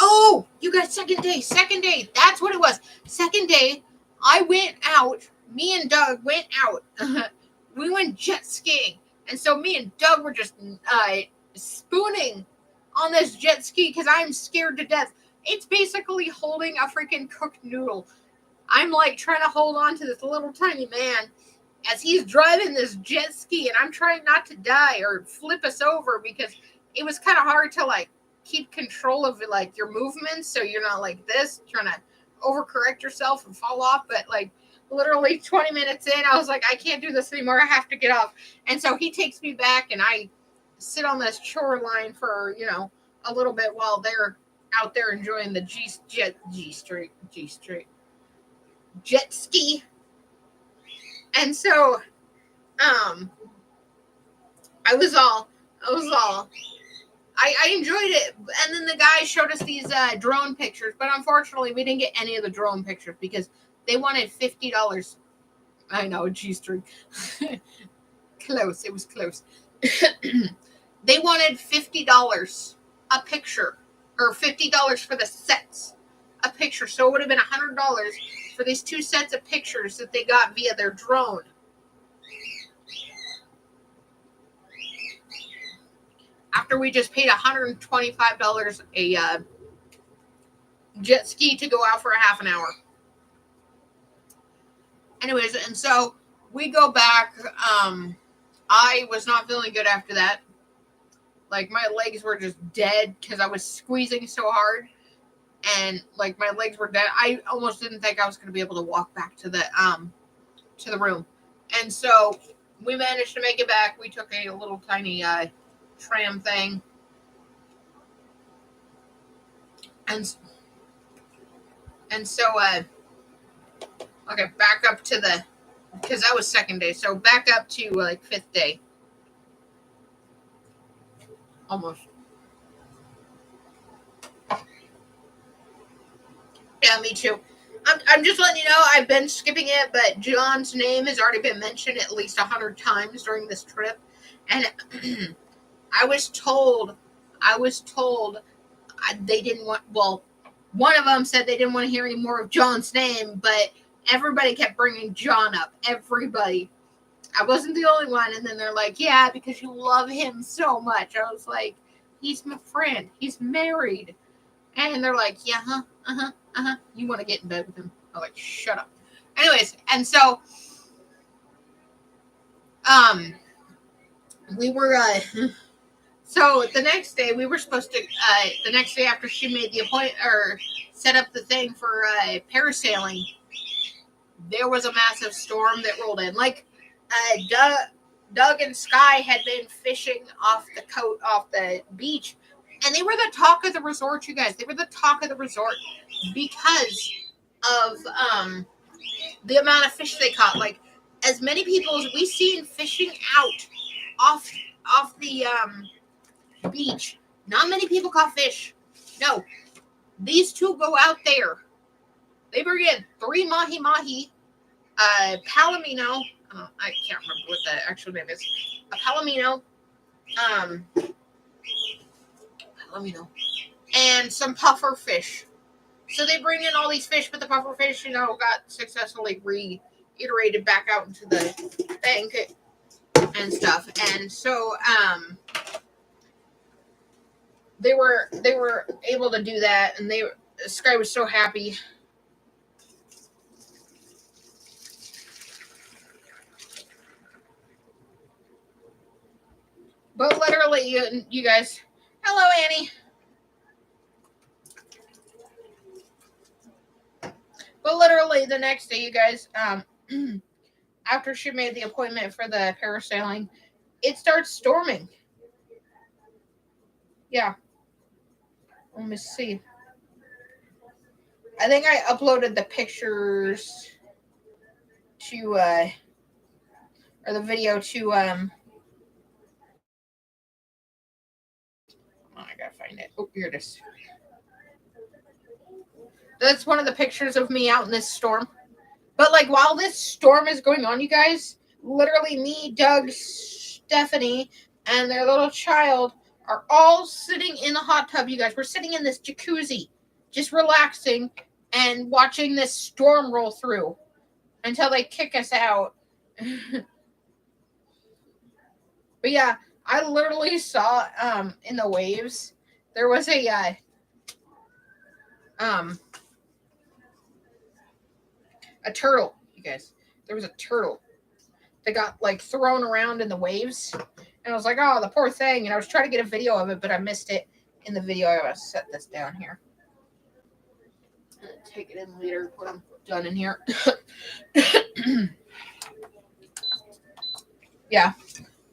Oh, you guys, second day. That's what it was. Second day, I went out. Me and Doug went out. We went jet skiing. And so me and Doug were just spooning on this jet ski because I'm scared to death. It's basically holding a freaking cooked noodle. I'm like trying to hold on to this little tiny man as he's driving this jet ski, and I'm trying not to die or flip us over because it was kind of hard to keep control of your movements, so you're not like this trying to overcorrect yourself and fall off. But literally 20 minutes in, I was like, I can't do this anymore. I have to get off. And so he takes me back, and I sit on this shoreline for a little bit while they're out there enjoying the jet ski. And so I enjoyed it. And then the guy showed us these drone pictures, but unfortunately we didn't get any of the drone pictures because they wanted $50. I know, G-string. Close. It was close. They wanted $50 a picture, or $50 for the sets a picture. So it would have been $100 for these 2 sets of pictures that they got via their drone. After we just paid $125 a jet ski to go out for a half an hour. Anyways, and so we go back. I was not feeling good after that. My legs were just dead because I was squeezing so hard. And my legs were dead. I almost didn't think I was going to be able to walk back to the room. And so we managed to make it back. We took a little tiny tram thing, and so okay, back up to because that was second day, so back up to 5th day, almost. Yeah, me too. I'm just letting you know I've been skipping it, but John's name has already been mentioned at least 100 times during this trip, and I was told they didn't want. Well, one of them said they didn't want to hear any more of John's name, but everybody kept bringing John up. Everybody. I wasn't the only one, and then they're like, "Yeah, because you love him so much." I was like, "He's my friend. He's married." And they're like, "Yeah, you want to get in bed with him?" I'm like, "Shut up." Anyways, and so, um, we were, so the next day we were supposed to, the next day after she made the appointment or set up the thing for parasailing, there was a massive storm that rolled in. Like, Doug and Sky had been fishing off the beach, and they were the talk of the resort, you guys. They were the talk of the resort because of the amount of fish they caught. Like, as many people as we seen fishing out off the beach, not many people caught fish. No, these two go out there. They bring in 3 mahi, palomino. I can't remember what the actual name is. A palomino, palomino, and some puffer fish. So they bring in all these fish, but the puffer fish, got successfully reiterated back out into the bank and stuff. And so they were able to do that, and Sky was so happy. But literally, you guys, hello, Annie. But literally, the next day, you guys, after she made the appointment for the parasailing, it starts storming. Yeah. Let me see. I think I uploaded the pictures to, or the video to, I gotta find it. Oh, here it is. That's one of the pictures of me out in this storm. But, like, while this storm is going on, you guys, literally me, Doug, Stephanie, and their little child are all sitting in the hot tub, you guys. We're sitting in this jacuzzi, just relaxing and watching this storm roll through until they kick us out. But yeah, I literally saw in the waves there was a turtle, you guys. There was a turtle that got like thrown around in the waves, and I was like, "Oh, the poor thing!" And I was trying to get a video of it, but I missed it in the video. I gotta set this down here. Take it in later when I'm done in here. Yeah.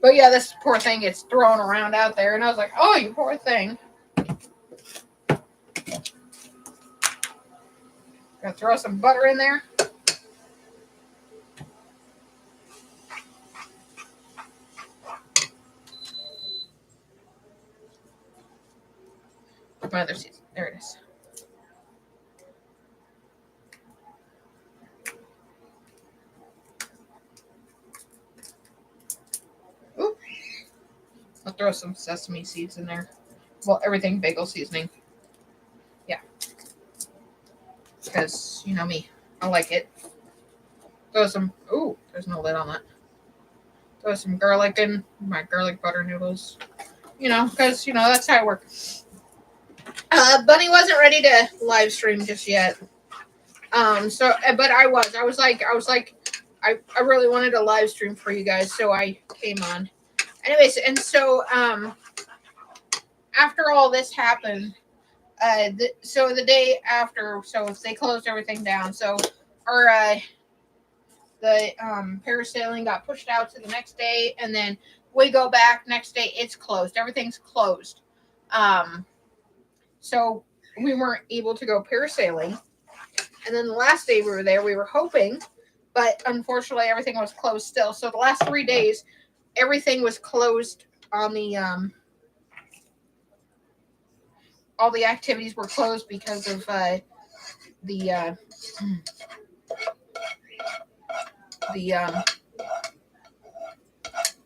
But yeah, this poor thing gets thrown around out there, and I was like, "Oh, you poor thing." Gonna throw some butter in there. Where's my other season? There it is. Ooh. I'll throw some sesame seeds in there. Well, everything bagel seasoning. Yeah. Because, you know me. I like it. Throw some. Ooh, there's no lid on that. Throw some garlic in my garlic butter noodles. Because, that's how I work. Bunny wasn't ready to live stream just yet. But I was like, I really wanted a live stream for you guys, so I came on. Anyways, and so, after all this happened, so the day after, so they closed everything down. So the parasailing got pushed out to the next day, and then we go back next day. It's closed. Everything's closed. So we weren't able to go parasailing. And then the last day we were there, we were hoping, but unfortunately everything was closed still. So the last 3 days, everything was closed on the all the activities were closed because of the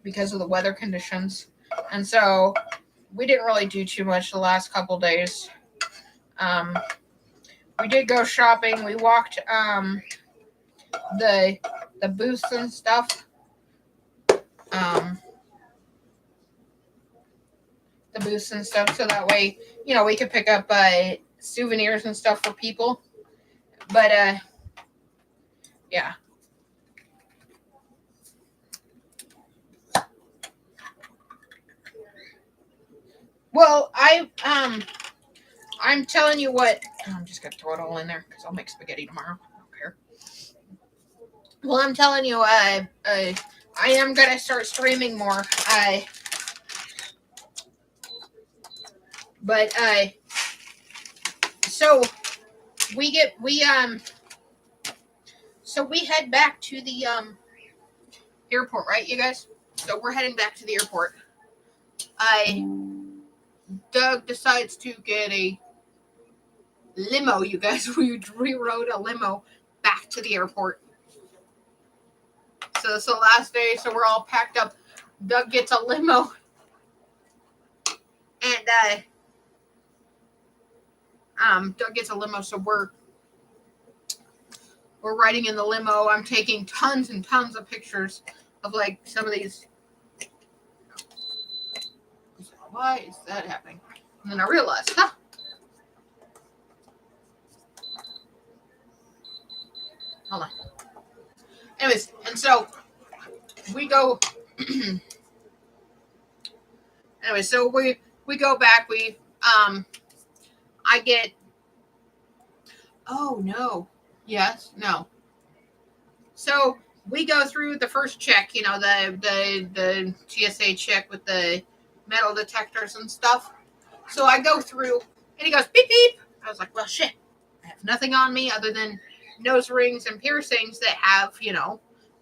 because of the weather conditions, and so we didn't really do too much the last couple days. We did go shopping. We walked the booths and stuff. The booths and stuff, so that way, we could pick up souvenirs and stuff for people. But yeah. Well, I'm telling you what. I'm just gonna throw it all in there because I'll make spaghetti tomorrow. I don't care. Well, I'm telling you, I am gonna start streaming more. But so so we head back to the airport, right, you guys? So we're heading back to the airport. Doug decides to get a limo, you guys. We rode a limo back to the airport. So it's the last day, so we're all packed up. Doug gets a limo. And Doug gets a limo, so we're riding in the limo. I'm taking tons and tons of pictures of like some of these. Why is that happening? And then I realized, hold on. Anyways, and so we go. Anyway, so we go back. I get. Oh no. Yes. No. So we go through the first check. The TSA check with the metal detectors and stuff. So I go through, and he goes beep beep. I was like, well, shit. I have nothing on me other than nose rings and piercings that have,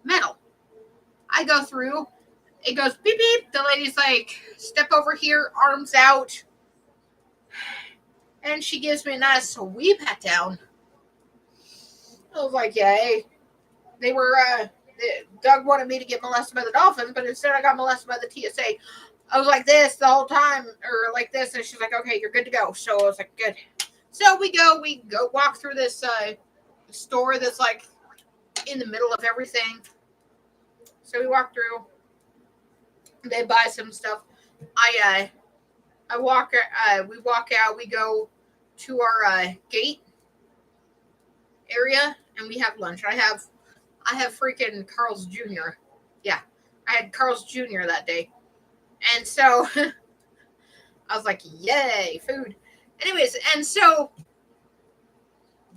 metal. I go through. It goes beep beep. The lady's like, step over here, arms out. And she gives me a nice sweep pat down. I was like, yay. They were, Doug wanted me to get molested by the dolphins, but instead I got molested by the TSA. I was like this the whole time, or like this, and she's like, okay, you're good to go. So I was like, good. So we go walk through this store that's like in the middle of everything. So we walk through. They buy some stuff. We walk out. We go to our gate area, and we have lunch. I have freaking Carl's Jr. Yeah, I had Carl's Jr. that day, and so I was like, yay, food. Anyways, and so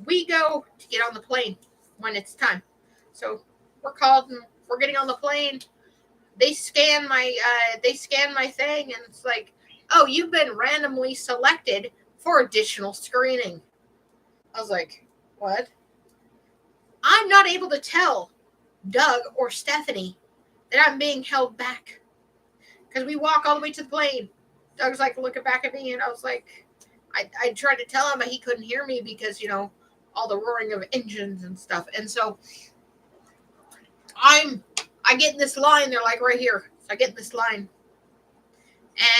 we go to get on the plane when it's time. So we're called and we're getting on the plane. They scan my thing, and it's like, oh, you've been randomly selected for additional screening. I was like, what? I'm not able to tell Doug or Stephanie that I'm being held back because we walk all the way to the plane. Doug's like looking back at me, and I was like, I tried to tell him, but he couldn't hear me because, all the roaring of engines and stuff. And so I get in this line. They're like right here. So I get in this line,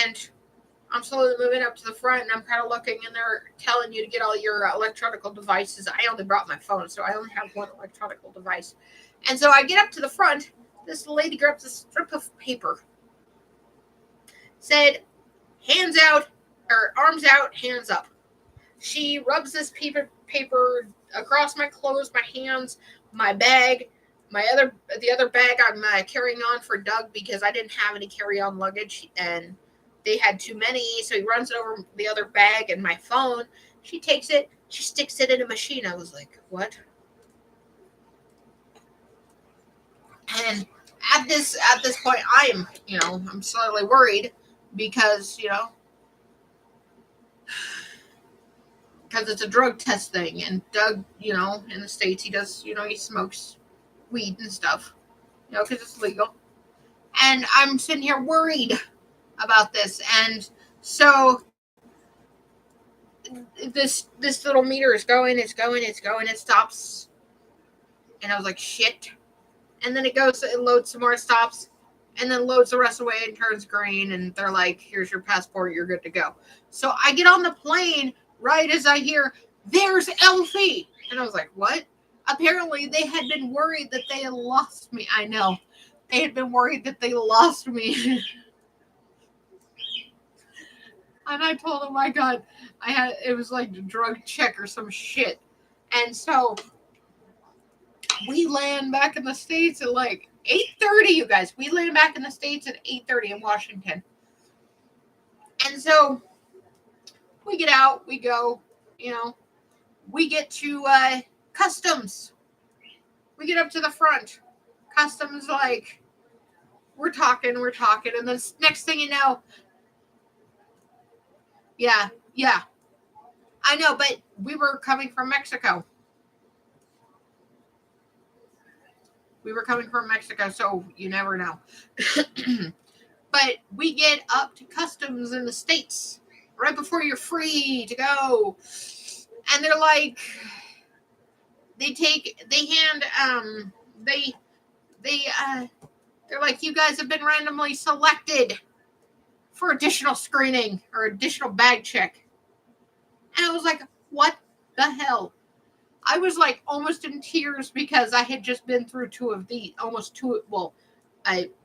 and I'm slowly moving up to the front, and I'm kind of looking, and they're telling you to get all your electronic devices. I only brought my phone, so I only have one electronic device. And so I get up to the front. This lady grabs a strip of paper. Said, hands out, or arms out, hands up. She rubs this paper across my clothes, my hands, my bag, the other bag I'm carrying on for Doug because I didn't have any carry-on luggage, and they had too many, so he runs it over the other bag and my phone. She takes it, she sticks it in a machine. I was like, what? And at this point, I'm slightly worried because, because it's a drug test thing, and Doug, in the States, he does, he smokes weed and stuff, because it's legal. And I'm sitting here worried about this, and so this little meter is going, it's going, it stops. And I was like, shit. And then it loads some more, stops, and then loads the rest of the way and turns green. And they're like, here's your passport, you're good to go. So I get on the plane right as I hear, there's Elfie. And I was like, what? Apparently they had been worried that they had lost me. I know. They had been worried that they lost me. And I told them, my God, it was like a drug check or some shit. And so we land back in the States at like 8:30, you guys. We land back in the States at 8:30 in Washington. And so we get out, we go, we get to customs. We get up to the front. Customs, like, we're talking. And then next thing you know, yeah. I know, but we were coming from Mexico. So you never know. But we get up to customs in the States right before you're free to go. And they're like, they're like, you guys have been randomly selected for additional screening or additional bag check. And I was like, what the hell? I was like almost in tears because I had just been through a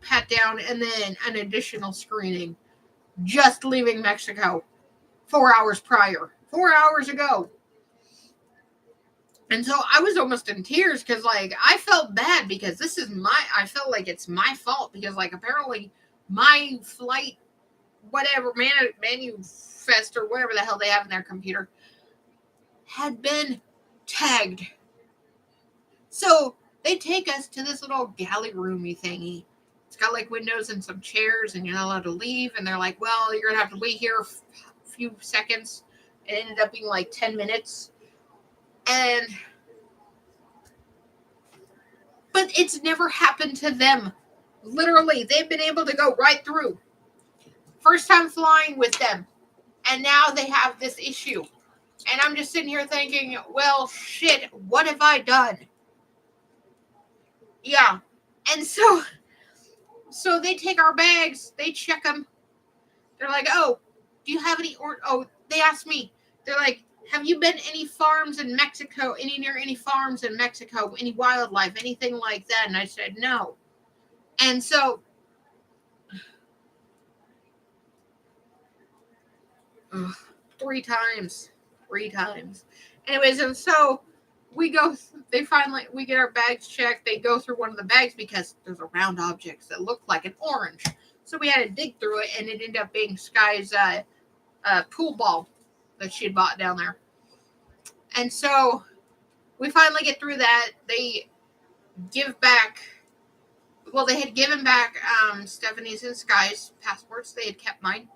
pat down and then an additional screening just leaving Mexico 4 hours ago. And so I was almost in tears because, like, I felt bad because I felt like it's my fault because, like, apparently my flight, whatever, Manifest or whatever the hell they have in their computer, had been tagged. So they take us to this little galley roomy thingy. It's got, like, windows and some chairs, and you're not allowed to leave. And they're like, well, you're going to have to wait here a few seconds. It ended up being, like, 10 minutes. But it's never happened to them. Literally, they've been able to go right through. First time flying with them. And now they have this issue. And I'm just sitting here thinking, well, shit, what have I done? Yeah. And so they take our bags, they check them. They're like, oh, do you have any, they asked me, they're like, have you been any farms in Mexico, near any farms in Mexico, any wildlife, anything like that? And I said, no. And so, 3 times. Anyways, and so we get our bags checked. They go through one of the bags because there's a round object that looked like an orange. So we had to dig through it, and it ended up being Sky's pool ball that she had bought down there. And so we finally get through that. They had given back Stephanie's and Sky's passports. They had kept mine,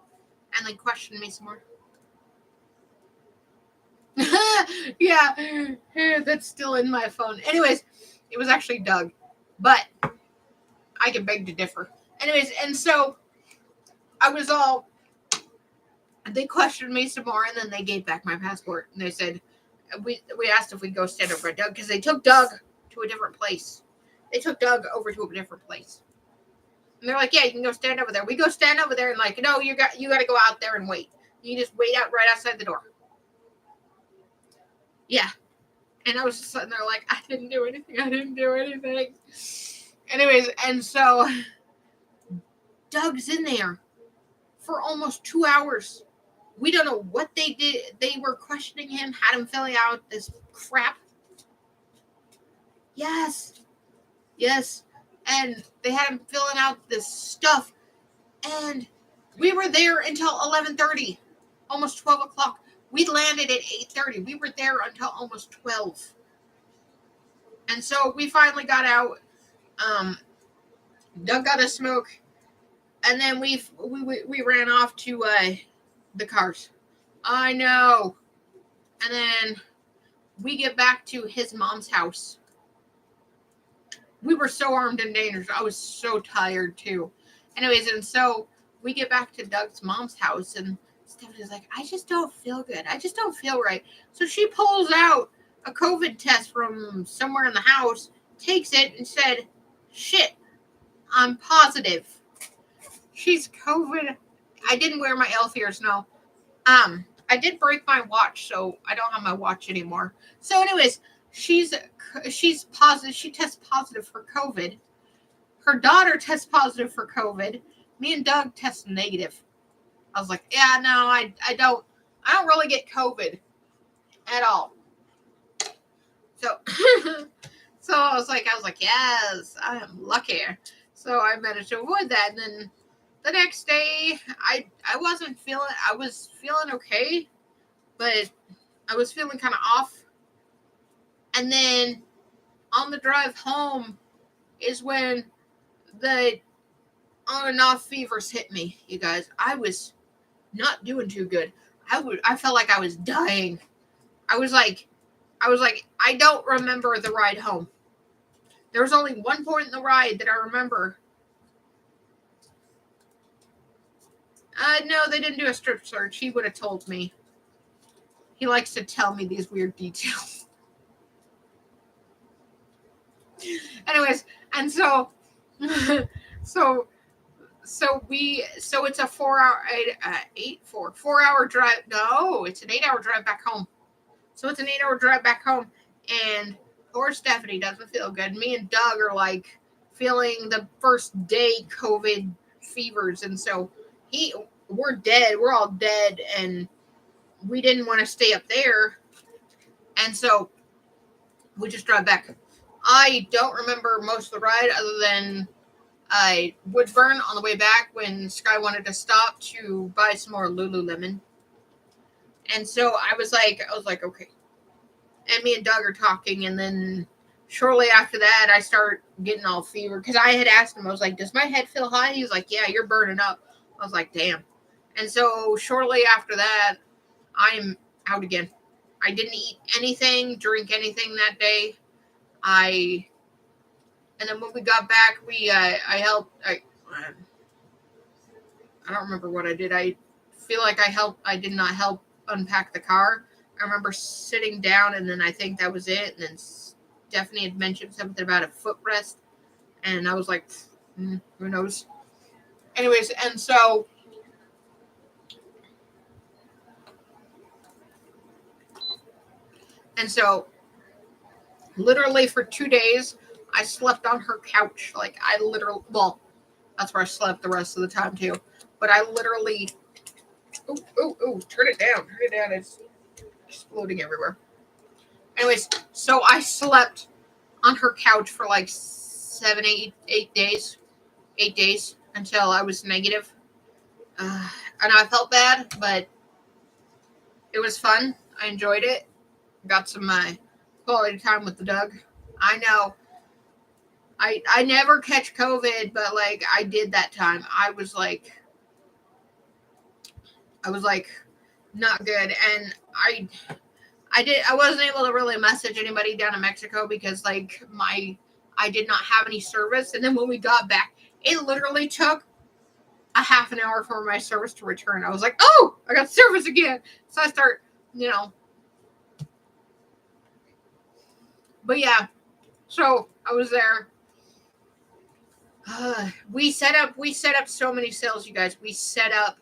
and they questioned me some more. Yeah, that's still in my phone. Anyways, it was actually Doug, but I can beg to differ. Anyways, and so they questioned me some more, and then they gave back my passport, and they said, we asked if we'd go stand over at Doug, because they took Doug to a different place. They took Doug over to a different place. And they're like, yeah, you can go stand over there. We go stand over there, and like, no, you got to go out there and wait. You just wait out right outside the door. Yeah. And I was just sitting there like, I didn't do anything. Anyways, and so Doug's in there for almost 2 hours. We don't know what they did. They were questioning him, had him filling out this crap. Yes. And they had him filling out this stuff. And we were there until 11:30, almost 12 o'clock. We landed at 8:30. We were there until almost 12. And so we finally got out. Doug got a smoke. And then we ran off to the cars. I know. And then we get back to his mom's house. We were so armed and dangerous. I was so tired too. Anyways, and so we get back to Doug's mom's house, and Stephanie's like, I just don't feel good. I just don't feel right. So she pulls out a COVID test from somewhere in the house, takes it, and said, shit, I'm positive. She's COVID. I didn't wear my elf ears, no. I did break my watch, so I don't have my watch anymore. So, anyways, she's positive. She tests positive for COVID. Her daughter tests positive for COVID. Me and Doug test negative. I was like, yeah, no, I don't really get COVID at all. So, so I was like, yes, I am lucky. So I managed to avoid that. And then the next day, I was feeling okay, but I was feeling kind of off. And then on the drive home is when the on and off fevers hit me, you guys. I was not doing too good. I felt like I was dying. I was like, I don't remember the ride home. There was only one point in the ride that I remember. No, they didn't do a strip search. He would have told me. He likes to tell me these weird details. Anyways, and so it's a 4 hour 4 hour drive. No, it's an 8 hour drive back home. So it's an 8 hour drive back home, and poor Stephanie doesn't feel good. Me and Doug are like feeling the first day COVID fevers, and so we're dead. We're all dead, and we didn't want to stay up there, and so we just drive back. I don't remember most of the ride other than Woodburn on the way back when Sky wanted to stop to buy some more Lululemon. And so I was like, okay. And me and Doug are talking, and then shortly after that, I start getting all fever because I had asked him, I was like, does my head feel high? He was like, yeah, you're burning up. I was like, damn. And so shortly after that, I'm out again. I didn't eat anything, drink anything that day. And then when we got back, I helped. I don't remember what I did. I feel like I did not help unpack the car. I remember sitting down, and then I think that was it. And then Stephanie had mentioned something about a footrest, and I was like, who knows? Anyways, and so literally for 2 days, I slept on her couch. Like that's where I slept the rest of the time too. But I literally, turn it down. It's exploding everywhere. Anyways, so I slept on her couch for like 8 days. 8 days until I was negative. I know I felt bad, but it was fun. I enjoyed it. Got some quality time with the Doug. I know. I never catch COVID, but like I did that time. I was like not good, and I wasn't able to really message anybody down in Mexico because like I did not have any service. And then when we got back, it literally took a half an hour for my service to return. I was like, oh, I got service again. So I start, but yeah, so I was there. We set up so many sales, you guys. We set up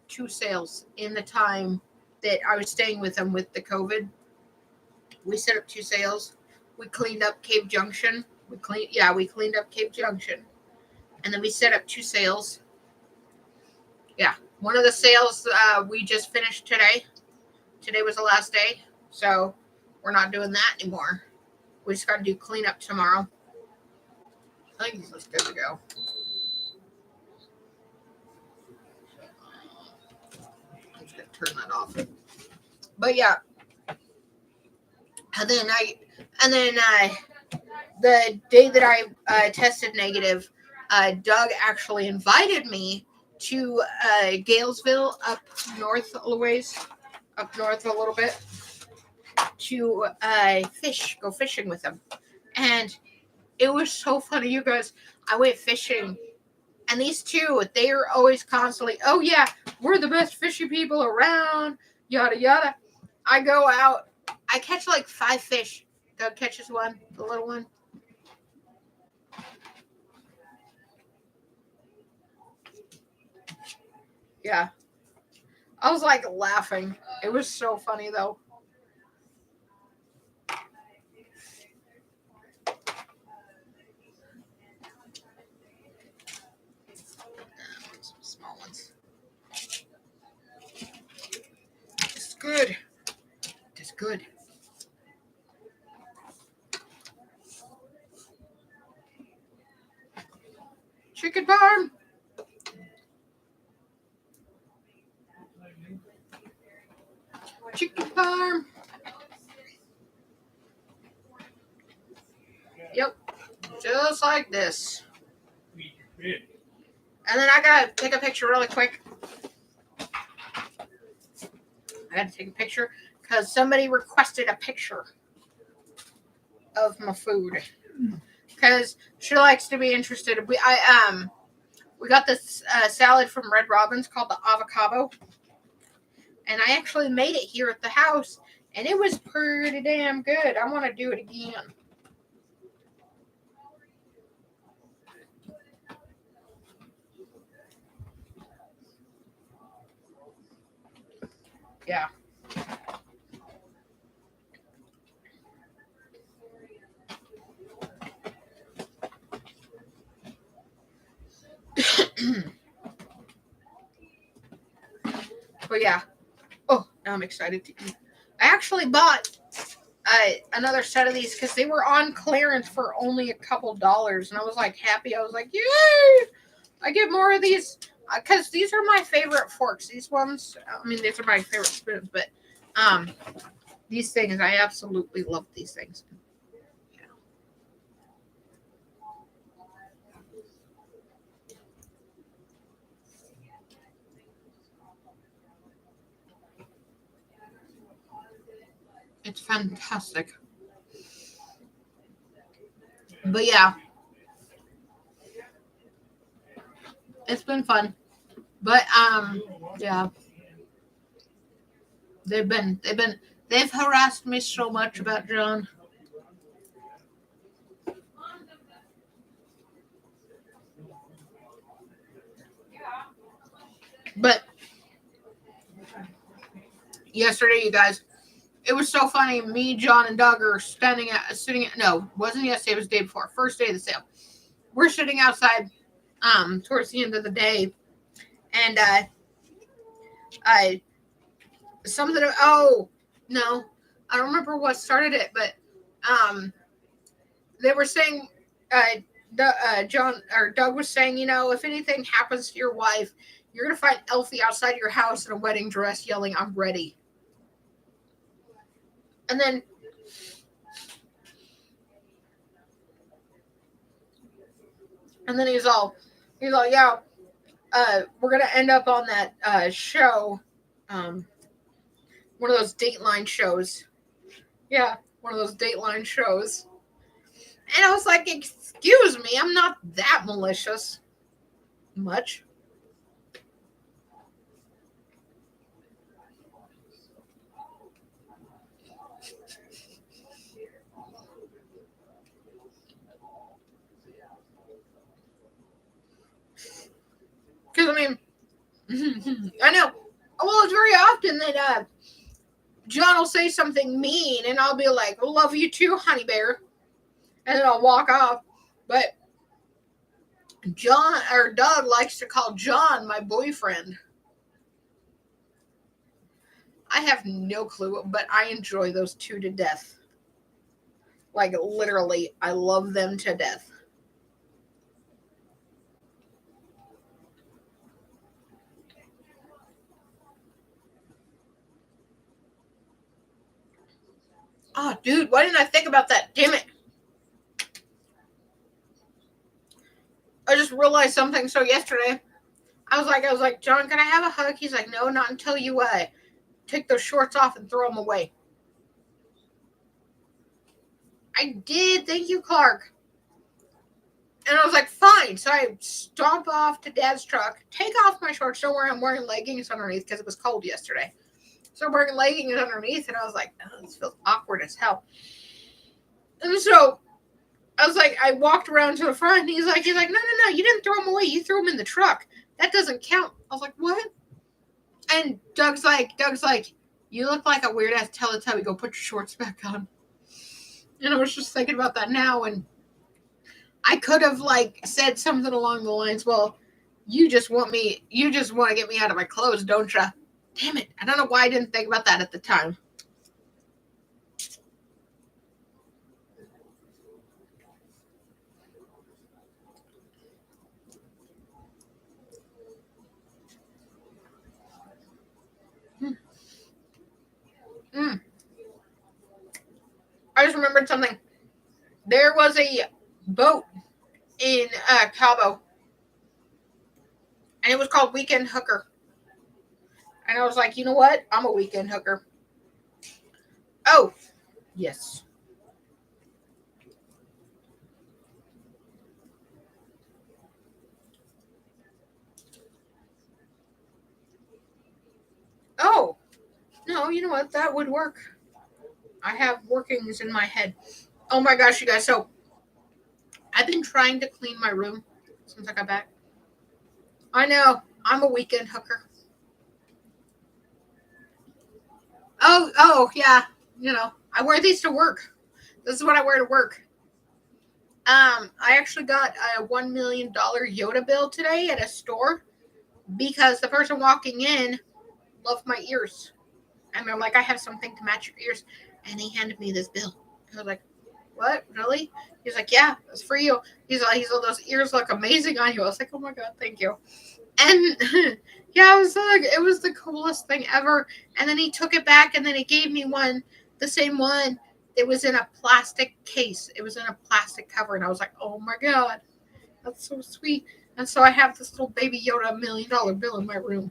2 sales in the time that I was staying with them with the COVID. We set up 2 sales. We cleaned up Cave Junction. We cleaned up Cave Junction. And then we set up 2 sales. Yeah. One of the sales we just finished today. Today was the last day. So we're not doing that anymore. We just got to do cleanup tomorrow. I think this is good to go. I'm just going to turn that off. But yeah. And then the day that I tested negative, Doug actually invited me to Galesville up north a little bit, to go fishing with him. And it was so funny, you guys. I went fishing, And these two, they are always constantly, oh yeah, we're the best fishy people around, yada yada. I go out, I catch like 5 fish. Doug catches one, the little one. Yeah. I was like laughing. It was so funny though. Some small ones. It's good. It's good. Chicken parm. Chicken parm. Yep. Just like this. And then I gotta take a picture really quick. I gotta take a picture because somebody requested a picture of my food. Because she likes to be interested. We got this salad from Red Robin's called the avocado, and I actually made it here at the house, and it was pretty damn good. I want to do it again. Yeah. But yeah. Oh, now I'm excited to eat. I actually bought another set of these because they were on clearance for only a couple dollars, and I was like happy. I was like, yay! I get more of these because these are my favorite forks. These ones, I mean, these are my favorite spoons, but these things, I absolutely love these things. It's fantastic. But yeah, it's been fun. But yeah, they've harassed me so much about John. But yesterday, you guys, it was so funny. Me, John, and Doug are sitting at, no, wasn't yesterday, it was the day before, first day of the sale. We're sitting outside towards the end of the day, and I something, oh no, I don't remember what started it, but they were saying John or Doug was saying, if anything happens to your wife, you're gonna find Elfie outside your house in a wedding dress yelling, "I'm ready." And then yeah, we're gonna end up on that show, um, one of those Dateline shows. Yeah, one of those Dateline shows. And I was like, excuse me, I'm not that malicious. Much. Because, I mean, I know. Well, it's very often that John will say something mean, and I'll be like, "Love you too, honey bear," and then I'll walk off. But John or Doug likes to call John my boyfriend. I have no clue, but I enjoy those two to death. Like literally, I love them to death. Oh, dude, why didn't I think about that? Damn it. I just realized something. So yesterday, I was like, John, can I have a hug? He's like, no, not until you take those shorts off and throw them away. I did. Thank you, Clark. And I was like, fine. So I stomp off to Dad's truck, take off my shorts. Don't worry, I'm wearing leggings underneath because it was cold yesterday. So I'm wearing leggings underneath, and I was like, oh, this feels awkward as hell. And so I was like, I walked around to the front, and he's like, no, you didn't throw them away. You threw them in the truck. That doesn't count. I was like, what? And Doug's like, you look like a weird ass Teletubby. Go put your shorts back on. And I was just thinking about that now, and I could have like said something along the lines, well, you just want to get me out of my clothes, don't you? Damn it. I don't know why I didn't think about that at the time. I just remembered something. There was a boat in Cabo, and it was called Weekend Hooker. And I was like, you know what? I'm a weekend hooker. Oh, yes. Oh, no, you know what? That would work. I have workings in my head. Oh my gosh, you guys. So I've been trying to clean my room since I got back. I know. I'm a weekend hooker. Oh, yeah. You know, I wear these to work. This is what I wear to work. I actually got a $1 million Yoda bill today at a store because the person walking in loved my ears. And they're like, I have something to match your ears. And he handed me this bill. I was like, what? Really? He's like, yeah, it's for you. He's like, those ears look amazing on you. I was like, oh my God, thank you. And yeah, it was the coolest thing ever. And then he took it back and then he gave me one, the same one. It was in a plastic case. It was in a plastic cover. And I was like, oh my God, that's so sweet. And so I have this little baby Yoda $1 million bill in my room.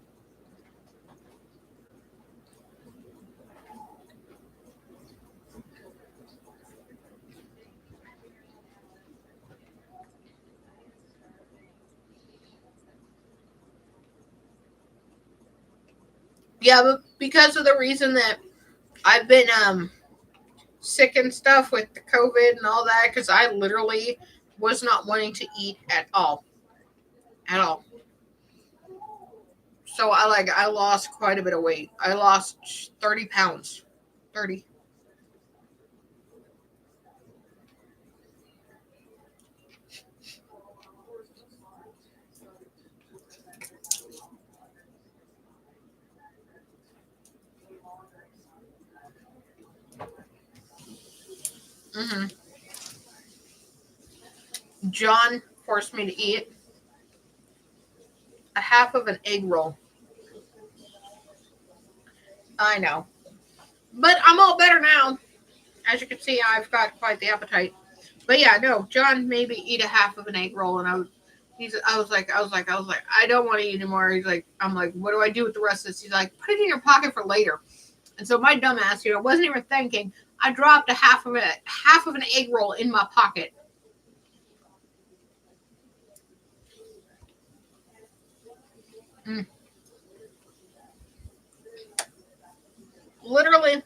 Yeah, but because of the reason that I've been sick and stuff with the COVID and all that, because I literally was not wanting to eat at all. At all. So I lost quite a bit of weight. I lost 30 pounds. 30. Mm-hmm. John forced me to eat a half of an egg roll. I know. But I'm all better now. As you can see, I've got quite the appetite. But yeah, no, John made me eat a half of an egg roll, and I was like, I don't want to eat anymore. I'm like, what do I do with the rest of this? He's like, put it in your pocket for later. And so my dumbass, wasn't even thinking. I dropped a half of an egg roll in my pocket. Mm. Literally,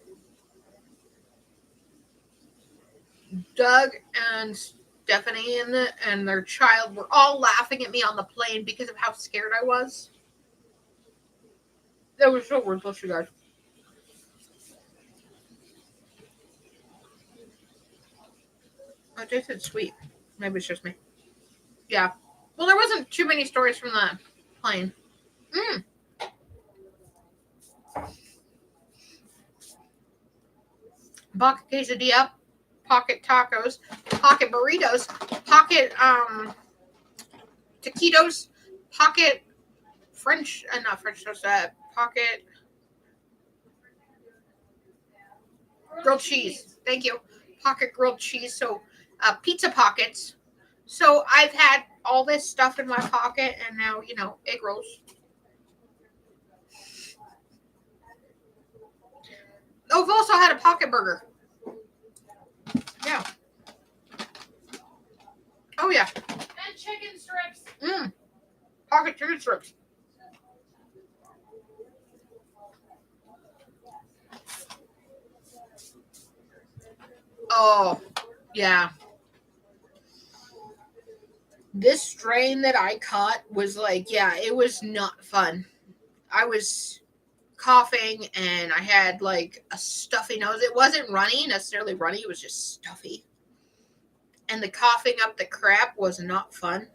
Doug and Stephanie and their child were all laughing at me on the plane because of how scared I was. That was so worthless, you guys. It tasted sweet. Maybe it's just me. Yeah. Well, there wasn't too many stories from the plane. Mm. Pocket quesadilla, pocket tacos, pocket burritos, pocket taquitos, pocket French, not French toast, pocket grilled cheese. Thank you. Pocket grilled cheese. So, pizza pockets. So I've had all this stuff in my pocket, and now egg rolls. Oh, I've also had a pocket burger. Yeah. Oh yeah. chicken strips. Pocket chicken strips. Oh, yeah. This strain that I caught was like, yeah, it was not fun. I was coughing and I had like a stuffy nose. It wasn't necessarily runny, it was just stuffy. And the coughing up the crap was not fun.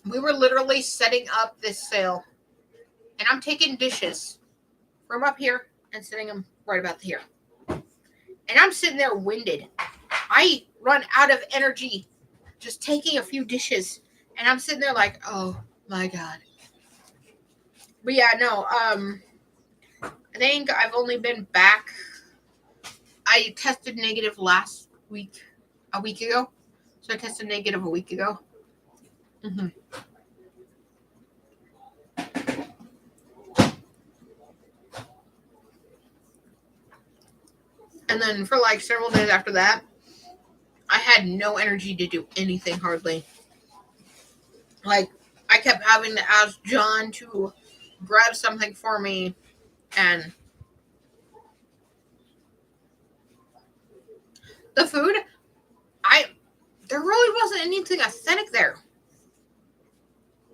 We were literally setting up this sale. And I'm taking dishes from up here and setting them right about here. And I'm sitting there winded. I run out of energy just taking a few dishes. And I'm sitting there like, oh my God. But yeah, no, I think I've only been back. I tested negative a week ago. So I tested negative a week ago. Mm-hmm. And then for like several days after that, I had no energy to do anything hardly. Like, I kept having to ask John to grab something for me, and the food, there really wasn't anything authentic there.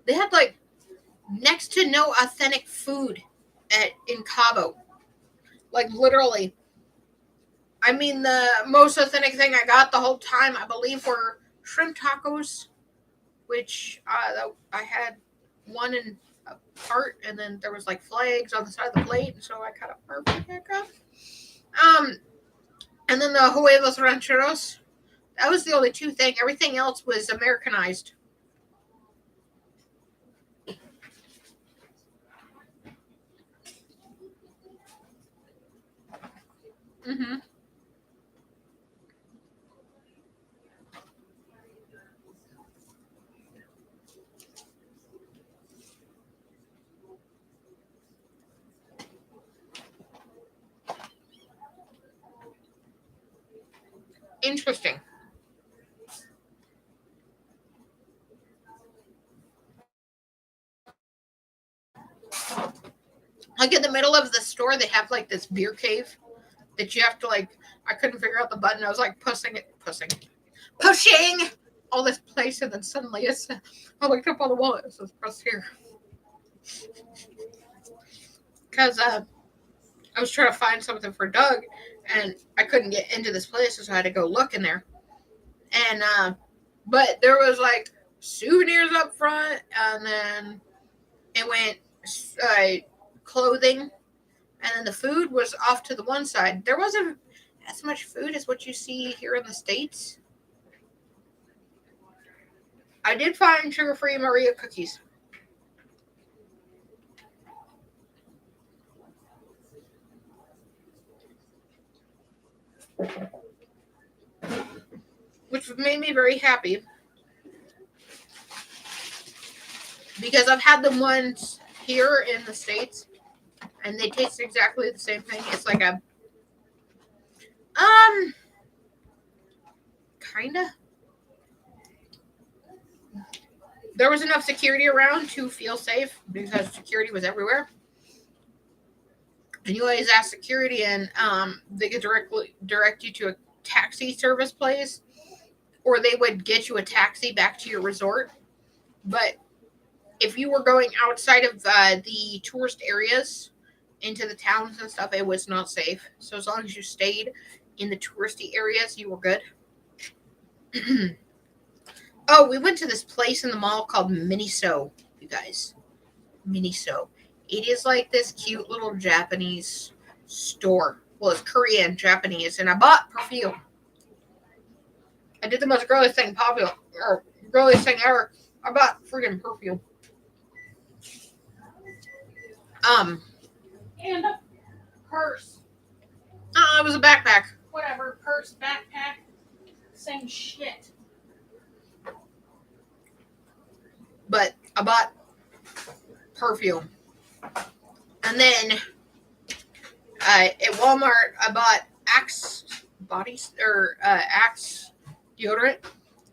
They had like next to no authentic food in Cabo. Like, literally. I mean, the most authentic thing I got the whole time, I believe, were shrimp tacos, which I had one in a part, and then there was like flags on the side of the plate, and so I cut a part back up. And then the huevos rancheros. That was the only two things. Everything else was Americanized. Mm-hmm. Interesting. Like, in the middle of the store, they have like this beer cave that you have to like. I couldn't figure out the button. I was like pushing all this place, and then suddenly I looked up on the wall. It says press here because I was trying to find something for Doug, and I couldn't get into this place, so I had to go look in there. And but there was like souvenirs up front, and then it went clothing, and then the food was off to the one side. There wasn't as much food as what you see here in the States. I did find sugar-free Maria cookies. Which made me very happy. Because I've had them once here in the States, and they taste exactly the same thing. It's like a kinda. There was enough security around to feel safe because security was everywhere. And you always ask security, and they could direct you to a taxi service place, or they would get you a taxi back to your resort. But if you were going outside of the tourist areas into the towns and stuff, it was not safe. So as long as you stayed in the touristy areas, you were good. Oh, we went to this place in the mall called Miniso, you guys. Miniso. It is like this cute little Japanese store. Well, it's Korean, Japanese, and I bought perfume. I did the most girly thing ever. I bought freaking perfume. And a purse. It was a backpack. Whatever, purse, backpack, same shit. But I bought perfume. And then at Walmart, I bought Axe Axe deodorant,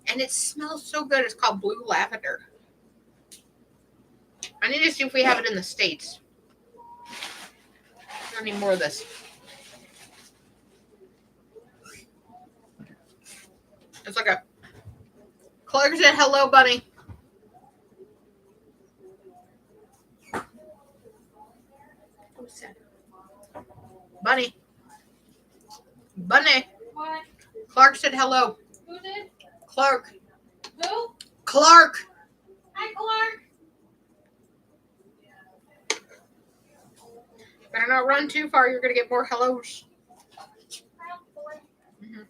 and it smells so good. It's called Blue Lavender. I need to see if we have it in the States. I need more of this. It's like a Clark said hello, bunny. Who's that? Bunny. Bunny. What? Clark said hello. Who did? Clark. Who? Clark. Hi, Clark. Better not run too far. You're going to get more hellos. Mm-hmm.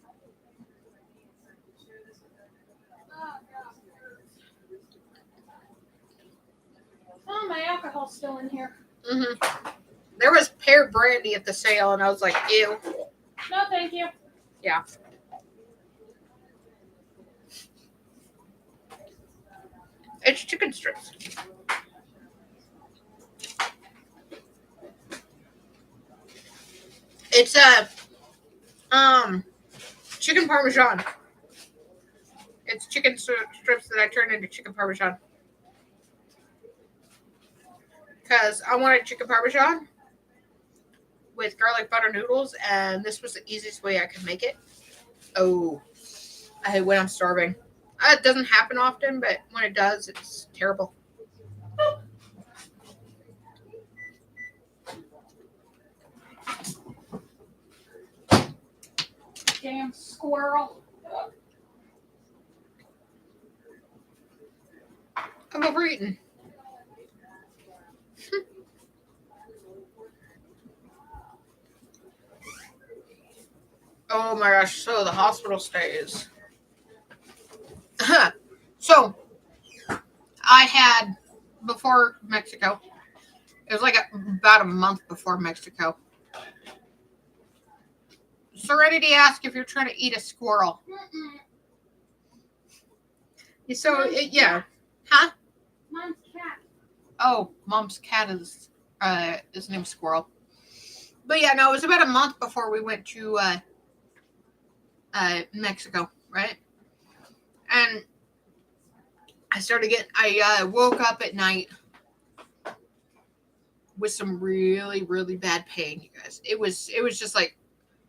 Oh, my alcohol's still in here. Mm-hmm. There was pear brandy at the sale, and I was like, ew. No, thank you. Yeah. It's chicken strips. It's chicken parmesan. It's chicken strips that I turned into chicken parmesan. Because I wanted chicken parmesan with garlic butter noodles, and this was the easiest way I could make it. Oh, I hate when I'm starving. It doesn't happen often, but when it does, it's terrible. Damn squirrel. I'm overeating. Oh my gosh, so the hospital stays. So, I had, before Mexico, it was like about a month before Mexico. Serenity asked if you're trying to eat a squirrel. So, yeah. Huh? Mom's cat. Oh, Mom's cat is named Squirrel. But yeah, no, it was about a month before we went to Mexico, right? And I woke up at night with some really, really bad pain, you guys. It was just like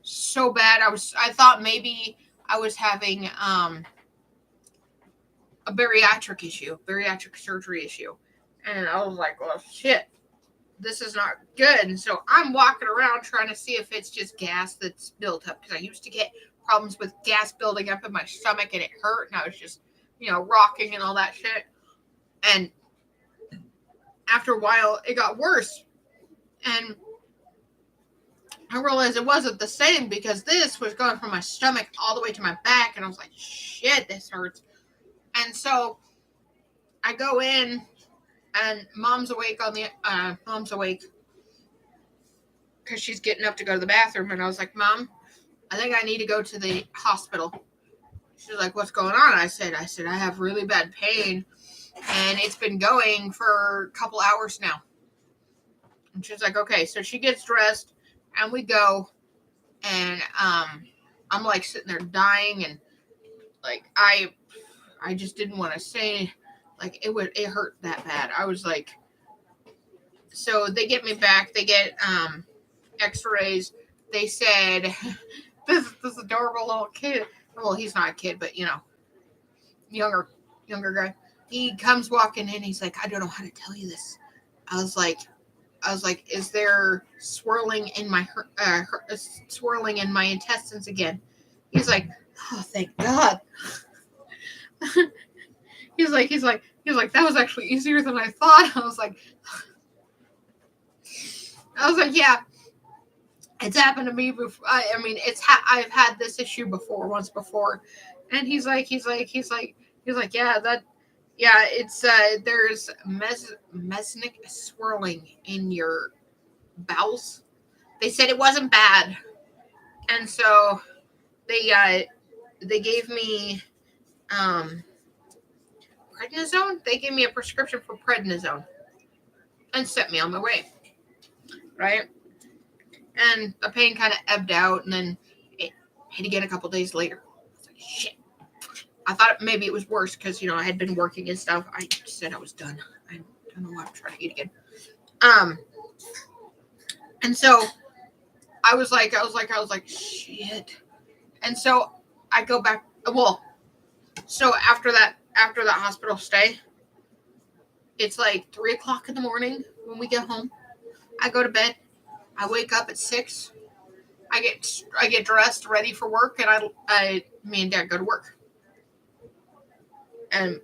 so bad. I thought maybe I was having a bariatric surgery issue. And I was like, well, shit, this is not good. And so I'm walking around trying to see if it's just gas that's built up. Because I used to get problems with gas building up in my stomach and it hurt. And I was just, rocking and all that shit. And after a while, it got worse. And I realized it wasn't the same because this was going from my stomach all the way to my back. And I was like, shit, this hurts. And so I go in and Mom's awake because she's getting up to go to the bathroom. And I was like, Mom, I think I need to go to the hospital. She's like, what's going on? I said, I have really bad pain and it's been going for a couple hours now. And she's like, okay. So she gets dressed and we go and I'm like sitting there dying and like I just didn't want to say, like it hurt that bad. I was like, so they get me back, they get x-rays. They said this adorable little kid, well, he's not a kid, but younger guy, he comes walking in, he's like, I don't know how to tell you this. I was like, is there swirling in my intestines again? He's like, oh, thank God. he's like, that was actually easier than I thought. I was like, yeah, it's happened to me before. I mean, I've had this issue once before. And he's like, yeah, it's there's mesnic swirling in your bowels. They said it wasn't bad, and so they gave me prednisone. They gave me a prescription for prednisone and sent me on my way, right? And the pain kind of ebbed out, and then hit again a couple days later. I was like, shit. I thought maybe it was worse because, I had been working and stuff. I said I was done. I don't know why I'm trying to eat again. And so I was like, shit. And so I go back. Well, so after that hospital stay, it's like 3:00 in the morning when we get home. I go to bed. I wake up at 6. I get dressed, ready for work, and me and Dad go to work. And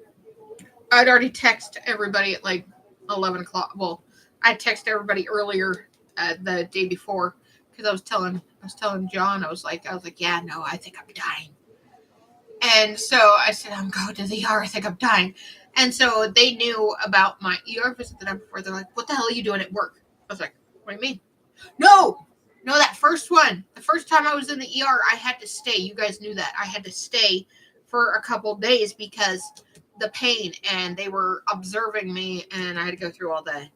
I'd already texted everybody at like 11 o'clock. Well, I texted everybody earlier the day before because I was telling John, I was like, yeah, no, I think I'm dying. And so I said, I'm going to the ER. I think I'm dying. And so they knew about my ER visit the night before. They're like, what the hell are you doing at work? I was like, what do you mean? No, that first one. The first time I was in the ER, I had to stay. You guys knew that. I had to stay for a couple days because the pain, and they were observing me, and I had to go through all the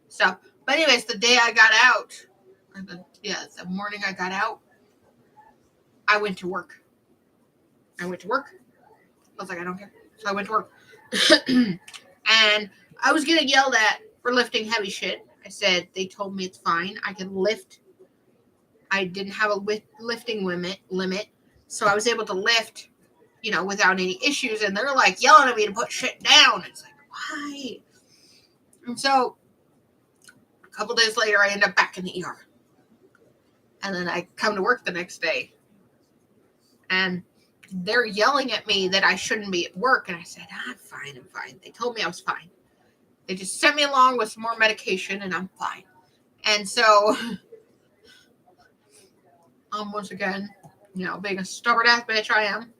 stuff. But anyways, the day I got out, the morning I got out, I went to work. I was like, I don't care. So I went to work. And I was getting yelled at for lifting heavy shit. I said, they told me it's fine. I can lift. I didn't have a lifting limit. So I was able to lift, without any issues. And they're like yelling at me to put shit down. It's like, why? And so a couple days later, I end up back in the ER. And then I come to work the next day. And they're yelling at me that I shouldn't be at work. And I said, I'm fine. They told me I was fine. They just sent me along with some more medication, and I'm fine. And so, once again, being a stubborn ass bitch I am,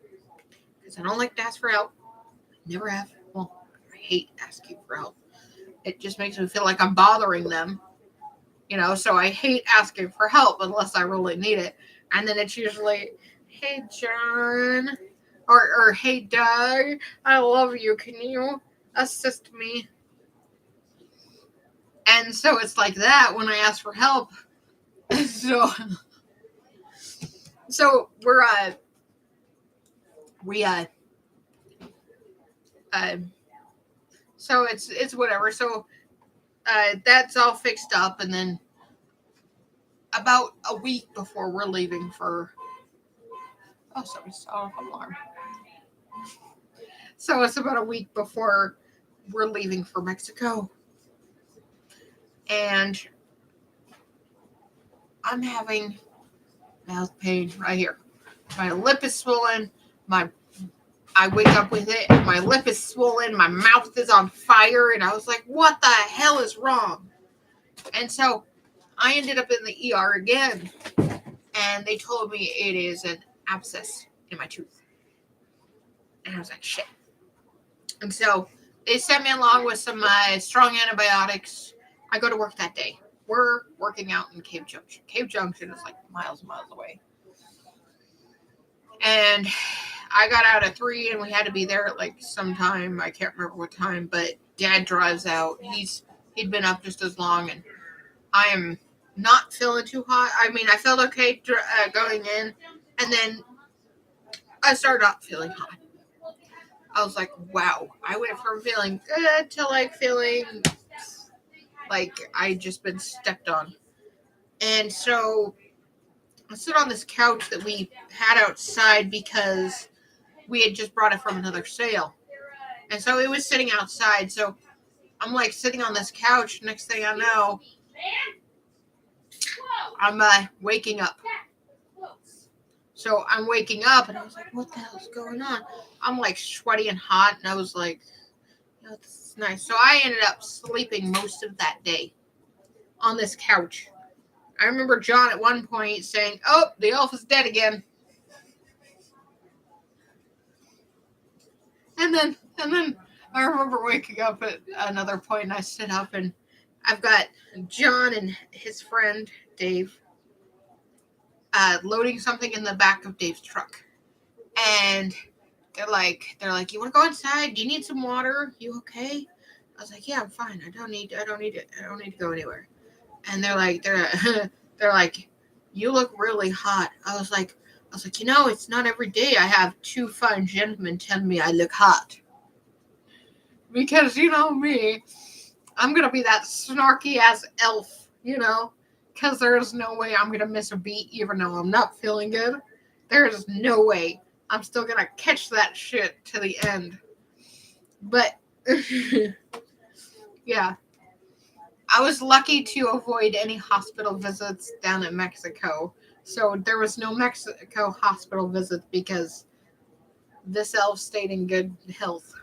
because I don't like to ask for help. Never have. Well, I hate asking for help. It just makes me feel like I'm bothering them. So I hate asking for help unless I really need it. And then it's usually, hey, John, or hey, Doug, I love you. Can you assist me? And so it's like that when I ask for help. So so it's whatever. So that's all fixed up, and then about a week before we're leaving for somebody set off an alarm. So it's about a week before we're leaving for Mexico, and I'm having mouth pain right here. My lip is swollen. I wake up with it. My lip is swollen. My mouth is on fire. And I was like, what the hell is wrong? And so I ended up in the ER again. And they told me it is an abscess in my tooth. And I was like, shit. And so they sent me along with some strong antibiotics. I go to work that day. We're working out in Cave Junction. Cave Junction is like miles and miles away. And I got out at 3, and we had to be there at like some time. I can't remember what time, but Dad drives out. He'd been up just as long, and I am not feeling too hot. I mean, I felt okay going in, and then I started not feeling hot. I was like, wow. I went from feeling good to like feeling like I'd just been stepped on. And so I sit on this couch that we had outside because we had just brought it from another sale. And so it was sitting outside. So I'm like sitting on this couch. Next thing I know, I'm waking up. So I'm waking up, and I was like, what the hell is going on? I'm like sweaty and hot. And I was like, this is nice. So I ended up sleeping most of that day on this couch. I remember John at one point saying, oh, the elf is dead again. And then I remember waking up at another point, and I sit up, and I've got John and his friend, Dave, loading something in the back of Dave's truck. And they're like, you want to go inside? Do you need some water? You okay? I was like, yeah, I'm fine. I don't need to go anywhere. And they're like, you look really hot. I was like, I was like, it's not every day I have two fine gentlemen tell me I look hot. Because you know me, I'm going to be that snarky ass elf, because there's no way I'm going to miss a beat even though I'm not feeling good. There's no way. I'm still going to catch that shit to the end. But, yeah. I was lucky to avoid any hospital visits down in Mexico. So there was no Mexico hospital visit because this elf stayed in good health.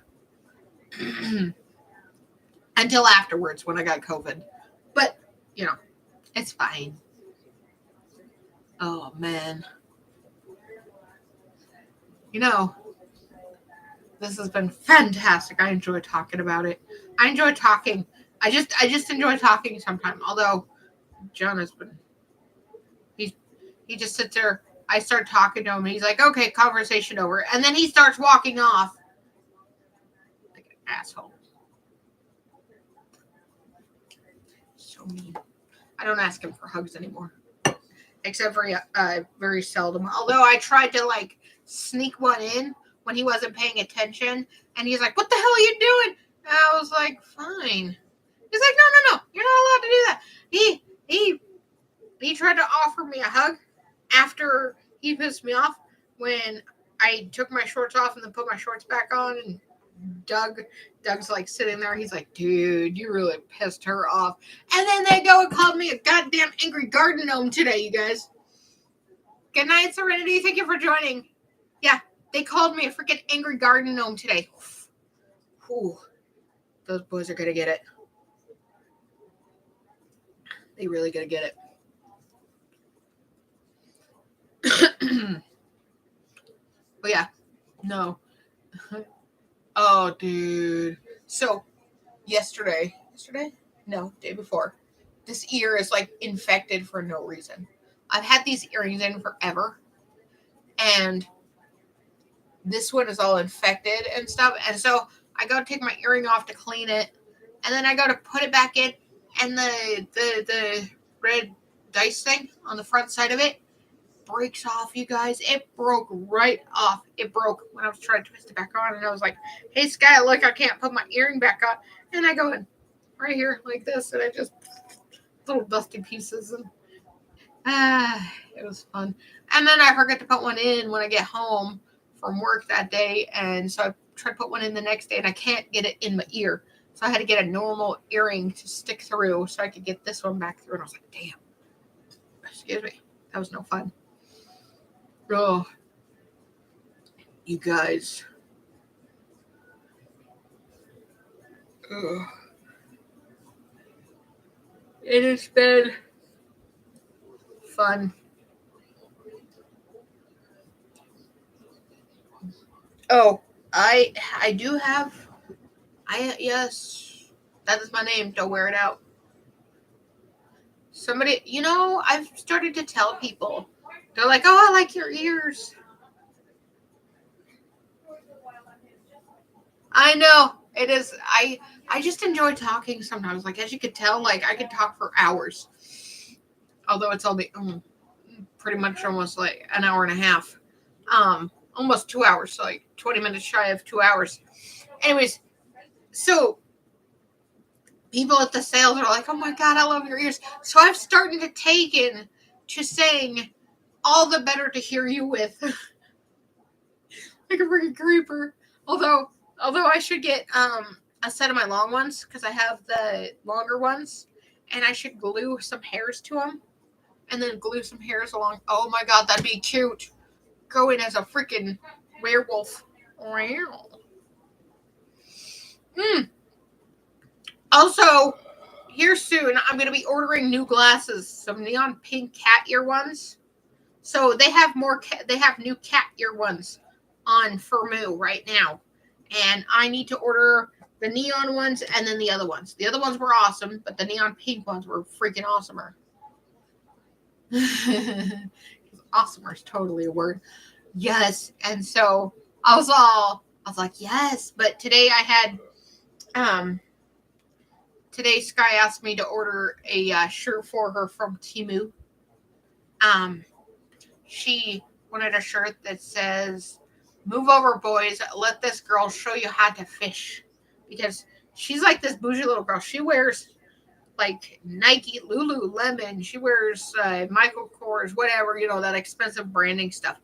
Until afterwards when I got COVID. But, it's fine. Oh, man. This has been fantastic. I enjoy talking about it. I enjoy talking. I just enjoy talking sometimes. Although John has been, he just sits there. I start talking to him. And he's like, "Okay, conversation over," and then he starts walking off like an asshole. So mean. I don't ask him for hugs anymore, except for very seldom. Although I tried to sneak one in when he wasn't paying attention, and he's like, "What the hell are you doing?" And I was like, "Fine." He's like, "No, you're not allowed to do that." He tried to offer me a hug after he pissed me off when I took my shorts off and then put my shorts back on, and Doug's sitting there. He's like, "Dude, you really pissed her off." And then they go and called me a goddamn angry garden gnome today, you guys. Good night, Serenity. Thank you for joining. Yeah, they called me a freaking angry garden gnome today. Whew. Those boys are going to get it. They really going to get it. But yeah, no. Oh, dude. So, yesterday? No, day before. This ear is infected for no reason. I've had these earrings in forever. And this one is all infected and stuff. And so I go to take my earring off to clean it. And then I go to put it back in. And the red dice thing on the front side of it breaks off, you guys. It broke right off. It broke when I was trying to twist it back on. And I was like, "Hey, Sky, look, I can't put my earring back on." And I go in right here like this. And I just little dusty pieces. And it was fun. And then I forget to put one in when I get home from work that day. And so I tried to put one in the next day. And I can't get it in my ear. So I had to get a normal earring to stick through so I could get this one back through. And I was like, damn. Excuse me. That was no fun. Oh, you guys. Ugh. It has been fun. Oh, I do have. Yes, that is my name. Don't wear it out. Somebody, I've started to tell people. They're like, "Oh, I like your ears." I know it is. I just enjoy talking sometimes. As you could tell, I could talk for hours. Although it's only pretty much almost an hour and a half. Almost 2 hours, so 20 minutes shy of 2 hours. Anyways, so people at the sales are like, "Oh my God, I love your ears." So I've started to take in to saying, "All the better to hear you with." Like a freaking creeper. Although I should get a set of my long ones because I have the longer ones, and I should glue some hairs to them, and then glue some hairs along. Oh my God, that'd be cute. Go in as a freaking werewolf. Wow. Also, here soon, I'm going to be ordering new glasses, some neon pink cat ear ones. So they have they have new cat ear ones on Firmoo right now. And I need to order the neon ones and then the other ones. The other ones were awesome, but the neon pink ones were freaking awesomer. Awesomer is totally a word. Yes. And so I was like, yes. But today I had, today Sky asked me to order a shirt for her from Temu. She wanted a shirt that says, "Move over, boys. Let this girl show you how to fish." Because she's like this bougie little girl. She wears like Nike, Lululemon. She wears Michael Kors, whatever, that expensive branding stuff.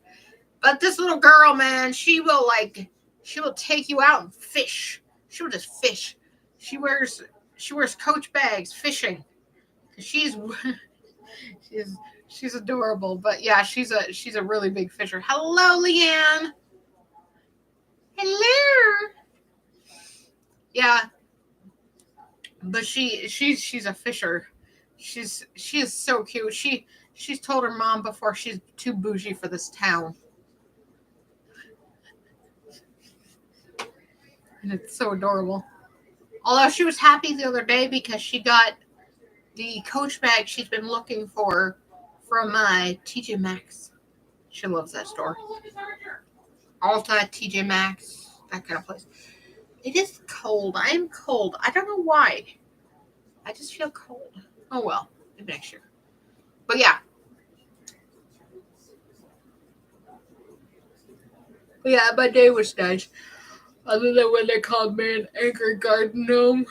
But this little girl, man, she will take you out and fish. She will just fish. She wears Coach bags fishing. She's she's she's adorable. But yeah, she's a really big fisher. Hello, Leanne. Hello. Yeah. But she's a fisher. She is so cute. She's told her mom before she's too bougie for this town. And it's so adorable. Although she was happy the other day because she got the Coach bag she's been looking for from TJ Maxx. She loves that store. Ulta, TJ Maxx, that kind of place. It is cold. I am cold. I don't know why. I just feel cold. Oh well, maybe next year. But yeah. But yeah, my day was nice. Other than when they called me an angry garden gnome.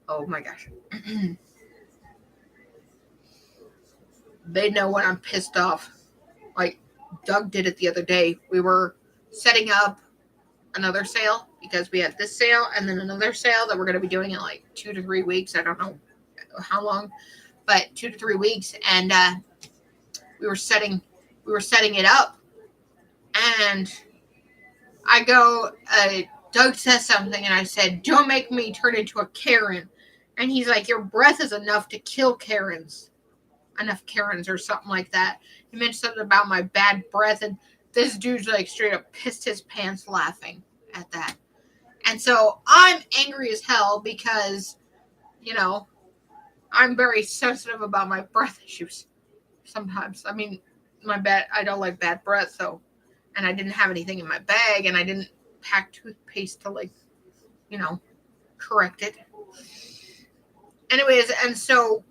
Oh my gosh. They know when I'm pissed off. Like Doug did it the other day. We were setting up another sale because we had this sale and then another sale that we're going to be doing in like 2 to 3 weeks. I don't know how long, but 2 to 3 weeks. And we were setting it up, and I go, Doug says something, and I said, "Don't make me turn into a Karen." And he's like, "Your breath is enough to kill Karens." Enough Karens or something like that. He mentioned something about my bad breath, and this dude's like straight up pissed his pants laughing at that. And so I'm angry as hell because, I'm very sensitive about my breath issues sometimes. I mean, I don't like bad breath, and I didn't have anything in my bag, and I didn't pack toothpaste to correct it. Anyways, and so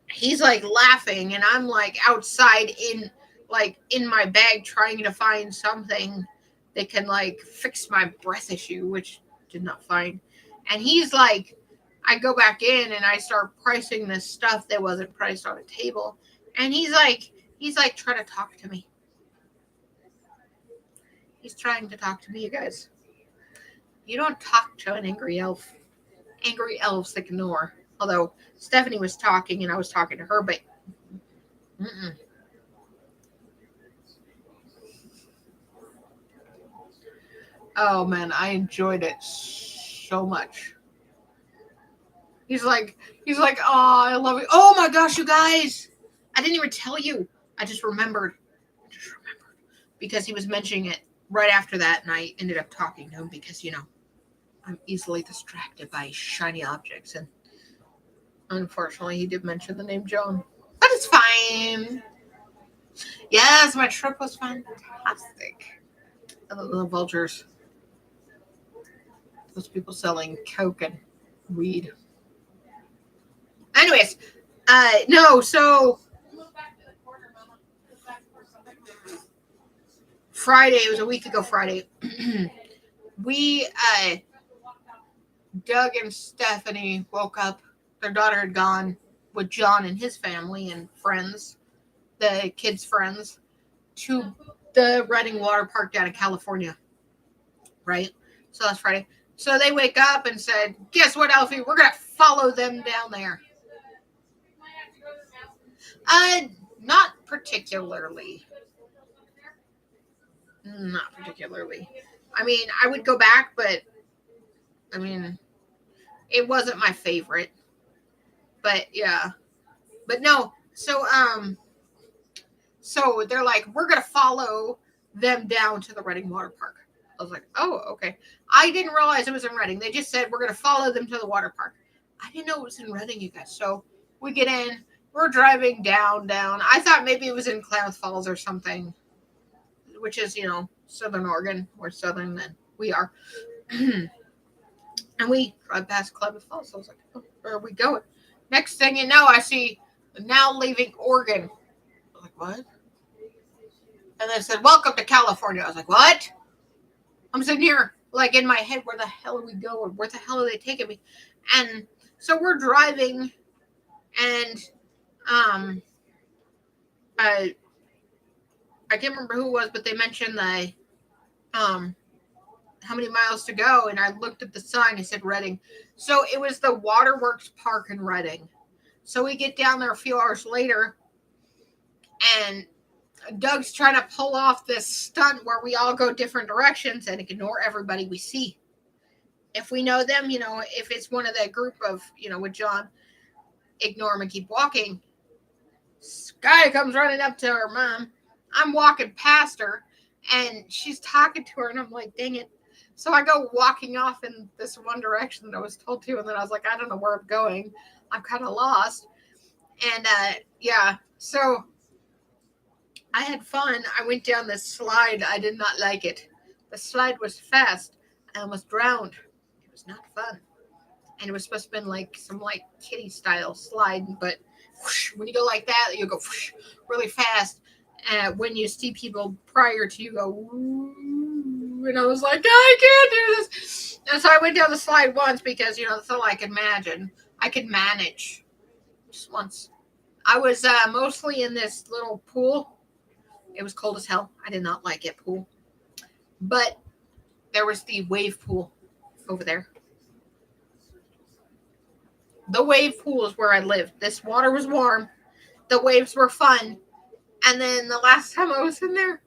he's like laughing, and I'm like outside in my bag trying to find something that can like fix my breath issue, which did not find. And he's like, I go back in and I start pricing this stuff that wasn't priced on a table, and he's like trying to talk to me. He's trying to talk to me, you guys. You don't talk to an angry elf. Angry elves ignore. Although Stephanie was talking and I was talking to her, but oh man, I enjoyed it so much. He's like, oh, I love you. Oh my gosh, you guys. I didn't even tell you. I just remembered. Because he was mentioning it right after that, and I ended up talking to him because, I'm easily distracted by shiny objects, and unfortunately, he did mention the name John. But it's fine. Yes, my trip was fantastic. The vultures. Those people selling coke and weed. Anyways, no, so Friday, it was a week ago Friday. We, Doug and Stephanie woke up. Their daughter had gone with John and his family and friends, the kids' friends, to the Redding Water Park down in California. Right? So that's Friday. So they wake up and said, guess what, Alfie? We're going to follow them down there. Not particularly. Not particularly. I mean, I would go back, but I mean, it wasn't my favorite. But yeah. But no. So they're like, we're gonna follow them down to the Redding Water Park. I was like, oh, okay. I didn't realize it was in Redding. They just said we're gonna follow them to the water park. I didn't know it was in Redding, you guys. So we get in, we're driving down. I thought maybe it was in Klamath Falls or something, which is, Southern Oregon. More southern than we are. And we drive past Klamath Falls. So I was like, oh, where are we going? Next thing you know, I see now leaving Oregon. I'm like, what? And they said, welcome to California. I was like, what? I'm sitting here, like in my head, where the hell are we going? Where the hell are they taking me? And so we're driving, and I can't remember who it was, but they mentioned the how many miles to go, and I looked at the sign. It said Redding, so it was the Waterworks Park in Redding. So we get down there a few hours later, and Doug's trying to pull off this stunt where we all go different directions and ignore everybody we see. If we know them, if it's one of the group of, with John, ignore them and keep walking. Sky comes running up to her mom. I'm walking past her, and she's talking to her, and I'm like, dang it. So I go walking off in this one direction that I was told to, and then I was like, I don't know where I'm going. I'm kind of lost. And yeah, so I had fun. I went down this slide. I did not like it. The slide was fast. I almost drowned. It was not fun. And it was supposed to have been like some kiddie style slide, but whoosh, when you go like that, you go whoosh, really fast. When you see people prior to you go, woo, and I was like, I can't do this. And so I went down the slide once because, that's all I could imagine. I could manage just once. I was mostly in this little pool. It was cold as hell. I did not like it, pool. But there was the wave pool over there. The wave pool is where I lived. This water was warm. The waves were fun. And then the last time I was in there,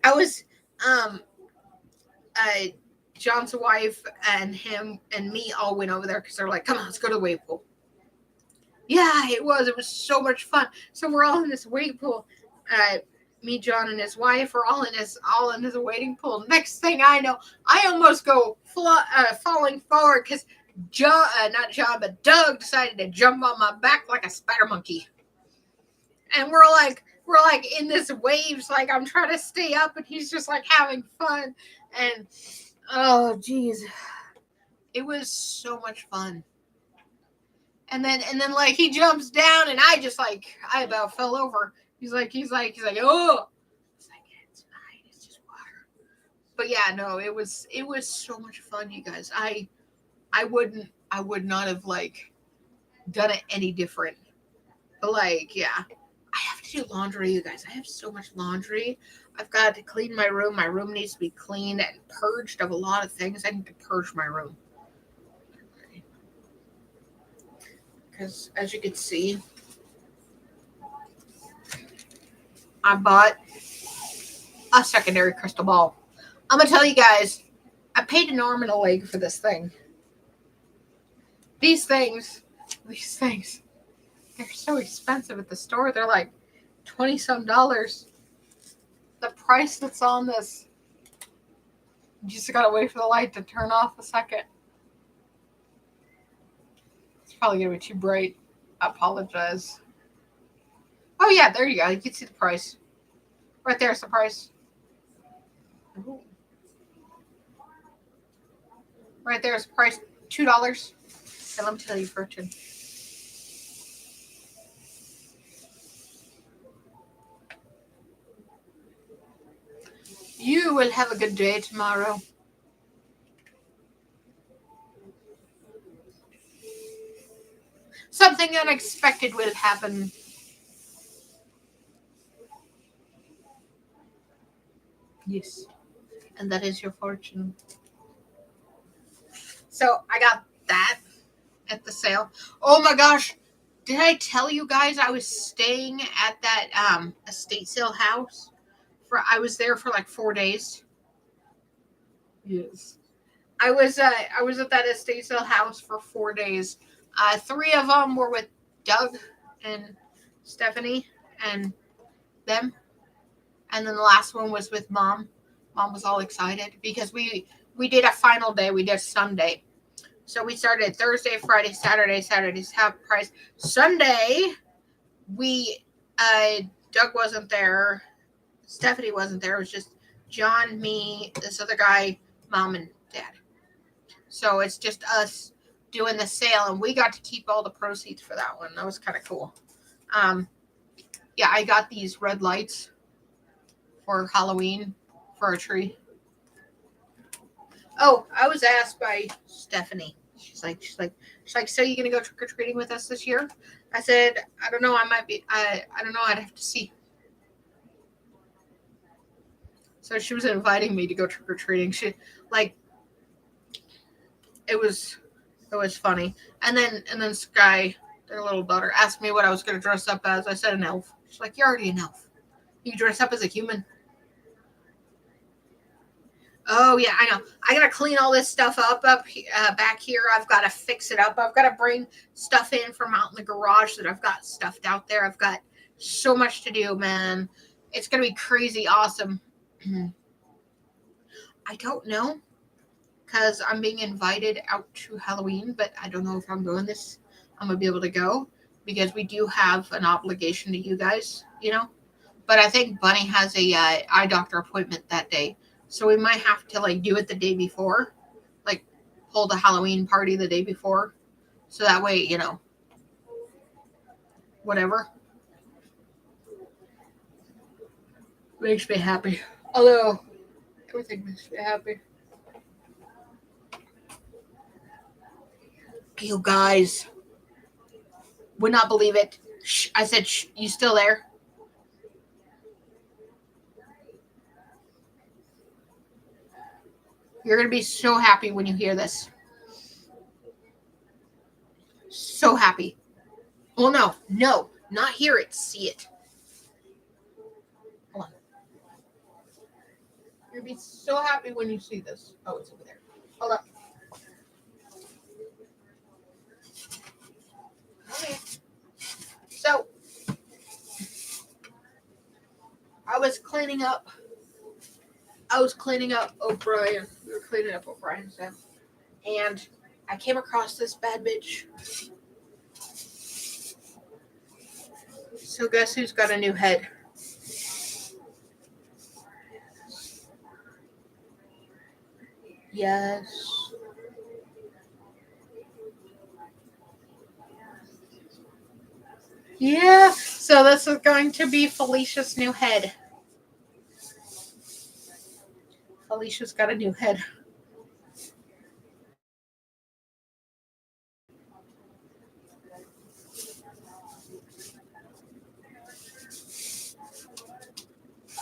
I was, John's wife and him and me all went over there because they're like, come on, let's go to the wave pool. Yeah, it was. It was so much fun. So we're all in this wave pool. Me, John, and his wife are all in this wading pool. Next thing I know, I almost go falling forward because Doug decided to jump on my back like a spider monkey. And we're like in this waves, like I'm trying to stay up, and he's just like having fun. And oh, geez, it was so much fun. And then like he jumps down, and I about fell over. He's like, oh, it's like, it's fine, it's just water. But yeah, no, it was so much fun, you guys. I would not have done it any different. But yeah, I have to do laundry, you guys. I have so much laundry. I've got to clean my room. My room needs to be cleaned and purged of a lot of things. I need to purge my room. Because as you can see, I bought a secondary crystal ball. I'm going to tell you guys, I paid an arm and a leg for this thing. These things, they're so expensive at the store. They're like $20-some. The price that's on this, you just got to wait for the light to turn off a second. It's probably going to be too bright. I apologize. Oh, yeah, there you go. You can see the price. Right there's the price. Ooh. Right there's the price, $2. And let me tell you, Fortune. You will have a good day tomorrow. Something unexpected will happen. Yes. And that is your fortune. So I got that at the sale. Oh my gosh. Did I tell you guys I was staying at that estate sale house? I was there for 4 days. Yes. I was at that estate sale house for 4 days. 3 of them were with Doug and Stephanie and them. And then the last one was with Mom. Mom was all excited because we did a final day. We did Sunday. So we started Thursday, Friday, Saturday. Saturday's half price. Sunday, Doug wasn't there. Stephanie wasn't there. It was just John, me, this other guy, Mom, and Dad. So it's just us doing the sale, and we got to keep all the proceeds for that one. That was kind of cool. Yeah, I got these red lights for Halloween for a tree. Oh, I was asked by Stephanie. She's like, so you gonna go trick or treating with us this year? I said, I don't know. I might be. I don't know. I'd have to see. So she was inviting me to go trick or treating. She like it was funny. And then Sky, their little daughter, asked me what I was gonna dress up as. I said an elf. She's like, you're already an elf. You dress up as a human. Oh yeah, I know. I gotta clean all this stuff up back here. I've got to fix it up. I've got to bring stuff in from out in the garage that I've got stuffed out there. I've got so much to do, man. It's gonna be crazy awesome. I don't know because I'm being invited out to Halloween, but I don't know if I'm going this. I'm gonna be able to go because we do have an obligation to you guys, But I think Bunny has a eye doctor appointment that day. So we might have to like do it the day before, like hold a Halloween party the day before, so that way whatever makes me happy. Although everything makes me happy. You guys would not believe it. Shh, I said, shh, you still there? You're gonna be so happy when you hear this. So happy. Well, no, not hear it, see it. Hold on. You're gonna be so happy when you see this. Oh, it's over there. Hold up. Okay. So, I was cleaning up O'Brien. We were cleaning up O'Brien's stuff. And I came across this bad bitch. So guess who's got a new head? Yes. Yeah. So this is going to be Felicia's new head. Felicia's got a new head.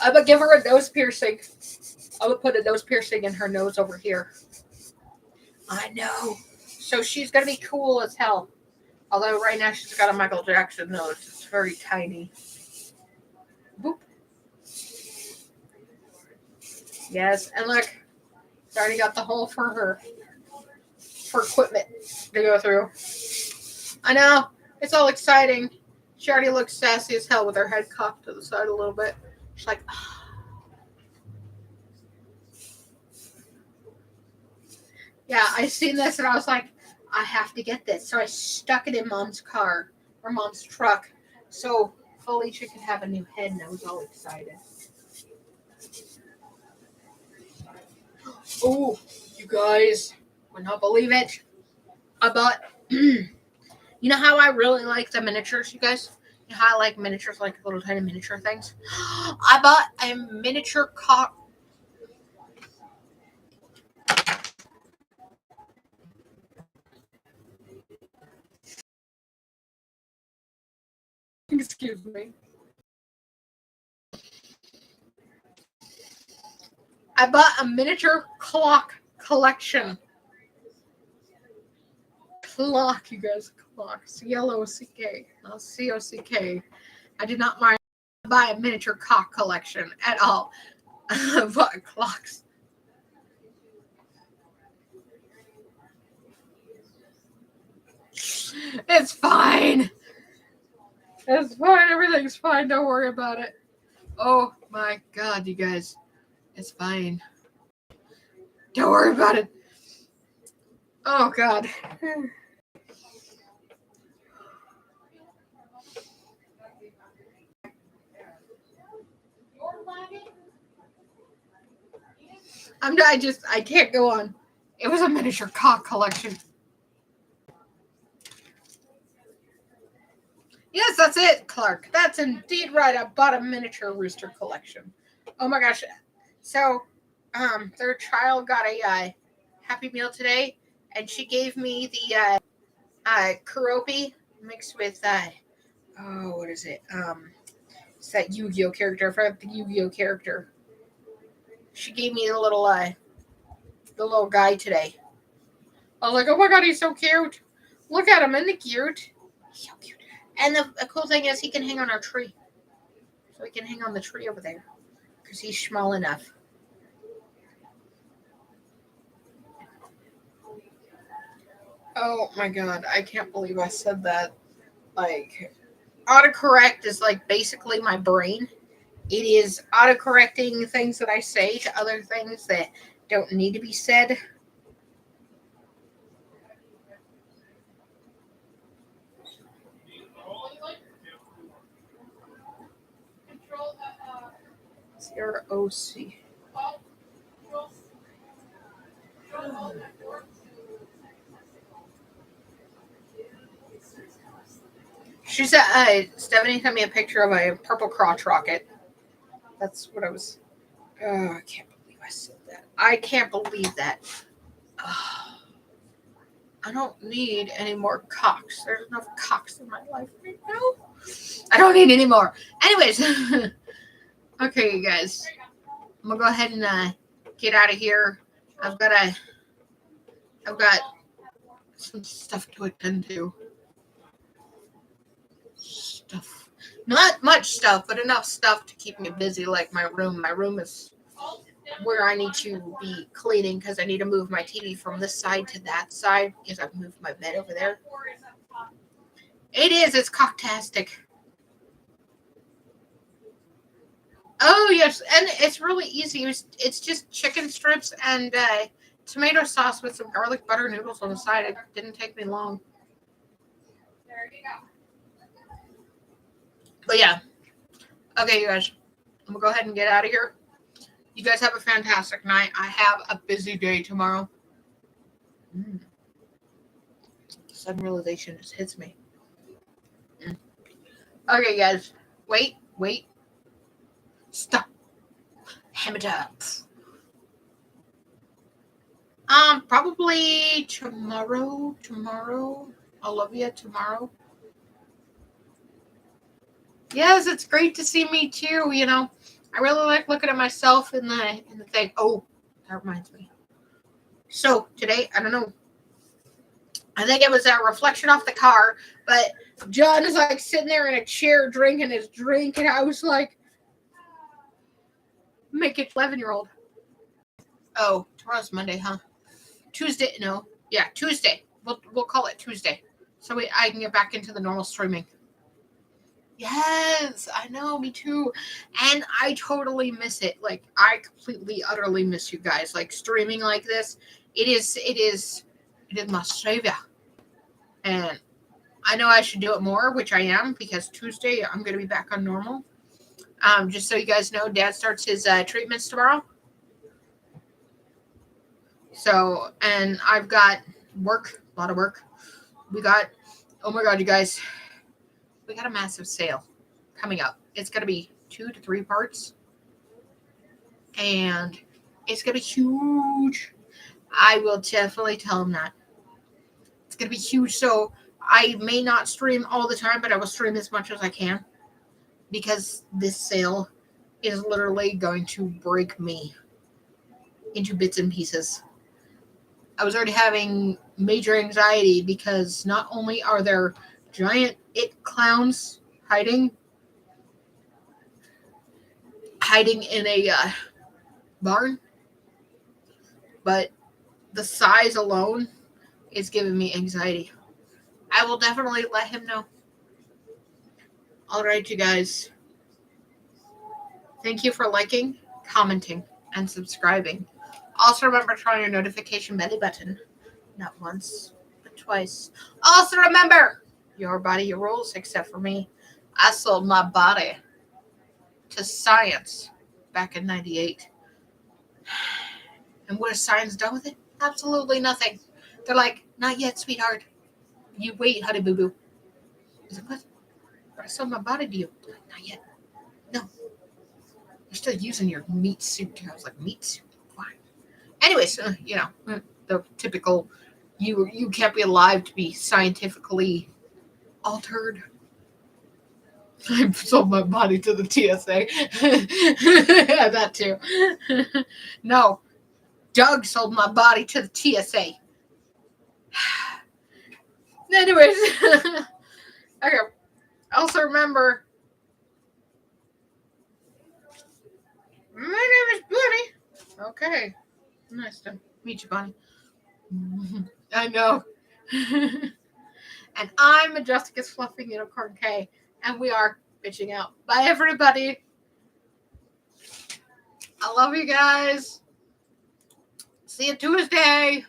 I'm gonna give her a nose piercing. I'm gonna put a nose piercing in her nose over here. I know. So she's gonna be cool as hell. Although right now she's got a Michael Jackson nose. It's very tiny. Boop. Yes, and look, it's already got the hole for equipment to go through. I know. It's all exciting. She already looks sassy as hell with her head cocked to the side a little bit. She's like, yeah, I seen this and I was like, I have to get this. So I stuck it in Mom's car or Mom's truck so Felicia could have a new head, and I was all excited. Oh, you guys would not believe it. I bought, you know how I really like the miniatures, you guys? You know how I like miniatures, like little tiny miniature things? I bought a miniature cock. Excuse me. I bought a miniature clock collection. Clock, you guys. Clock. C-L-O-C-K. Not C-O-C-K. I did not mind buy a miniature cock collection at all. But clocks. It's fine. It's fine. Everything's fine. Don't worry about it. Oh my God, you guys. It's fine. Don't worry about it. Oh God. I can't go on. It was a miniature cock collection. Yes, that's it, Clark. That's indeed right. I bought a miniature rooster collection. Oh my gosh. So, their child got a Happy Meal today, and she gave me the Kuropi mixed with oh, what is it? It's that Yu-Gi-Oh character. I forgot the Yu-Gi-Oh character. She gave me the little guy today. I was like, oh my god, he's so cute. Look at him, isn't he cute? He's so cute. And the cool thing is, he can hang on our tree. So he can hang on the tree over there because he's small enough. Oh my god, I can't believe I said that. Like, autocorrect is like basically my brain. It is autocorrecting things that I say to other things that don't need to be said. CROC. She said, Stephanie sent me a picture of a purple crotch rocket. That's what I was. Oh, I can't believe I said that. I can't believe that. Oh, I don't need any more cocks. There's enough cocks in my life right now. I don't need any more. Anyways, okay, you guys. I'm gonna go ahead and get out of here. I've got some stuff to attend to. Stuff. Not much stuff, but enough stuff to keep me busy, like my room. My room is where I need to be cleaning because I need to move my TV from this side to that side because I've moved my bed over there. It is. It's cocktastic. Oh, yes. And it's really easy. It's just chicken strips and tomato sauce with some garlic butter noodles on the side. It didn't take me long. There you go. But yeah. Okay, you guys. I'm going to go ahead and get out of here. You guys have a fantastic night. I have a busy day tomorrow. Sudden realization just hits me. Okay, guys. Wait. Stop. Hammer it up. Probably tomorrow. I love you tomorrow. Yes, it's great to see me too. You know, I really like looking at myself in the thing. Oh, that reminds me. So today, I don't know. I think it was a reflection off the car, but John is like sitting there in a chair drinking his drink, and I was like, make it 11-year-old. Oh, tomorrow's Monday, huh? Tuesday? No, yeah, Tuesday. We'll call it Tuesday, so I can get back into the normal streaming. Yes, I know, me too. And I totally miss it. Like, I completely, utterly miss you guys. Like, streaming like this, it is my savior. And I know I should do it more, which I am, because Tuesday I'm going to be back on normal. Just so you guys know, Dad starts his treatments tomorrow. So, and I've got work, a lot of work. Oh my God, you guys, we got a massive sale coming up. It's going to be 2 to 3 parts. And it's going to be huge. I will definitely tell him that. It's going to be huge. So I may not stream all the time, but I will stream as much as I can. Because this sale is literally going to break me into bits and pieces. I was already having major anxiety because not only are there giant it clowns hiding in a barn, but the size alone is giving me anxiety. I will definitely let him know. All right, you guys. Thank you for liking, commenting, and subscribing. Also, remember to try your notification belly button. Not once, but twice. Also, remember, your body, your rules, except for me. I sold my body to science back in 98. And what has science done with it? Absolutely nothing. They're like, not yet, sweetheart. You wait, honey boo boo. I was like, what? But I sold my body to you. Not yet. No. You're still using your meat suit. I was like, meat suit? Why? Anyways, the typical, you can't be alive to be scientifically altered. I sold my body to the TSA. That too. No. Doug sold my body to the TSA. Anyways. Okay. Also remember, my name is Bunny. Okay. Nice to meet you, Bunny. I know. And I'm Majestica's Fluffy Unicorn K. And we are bitching out. Bye, everybody. I love you guys. See you Tuesday.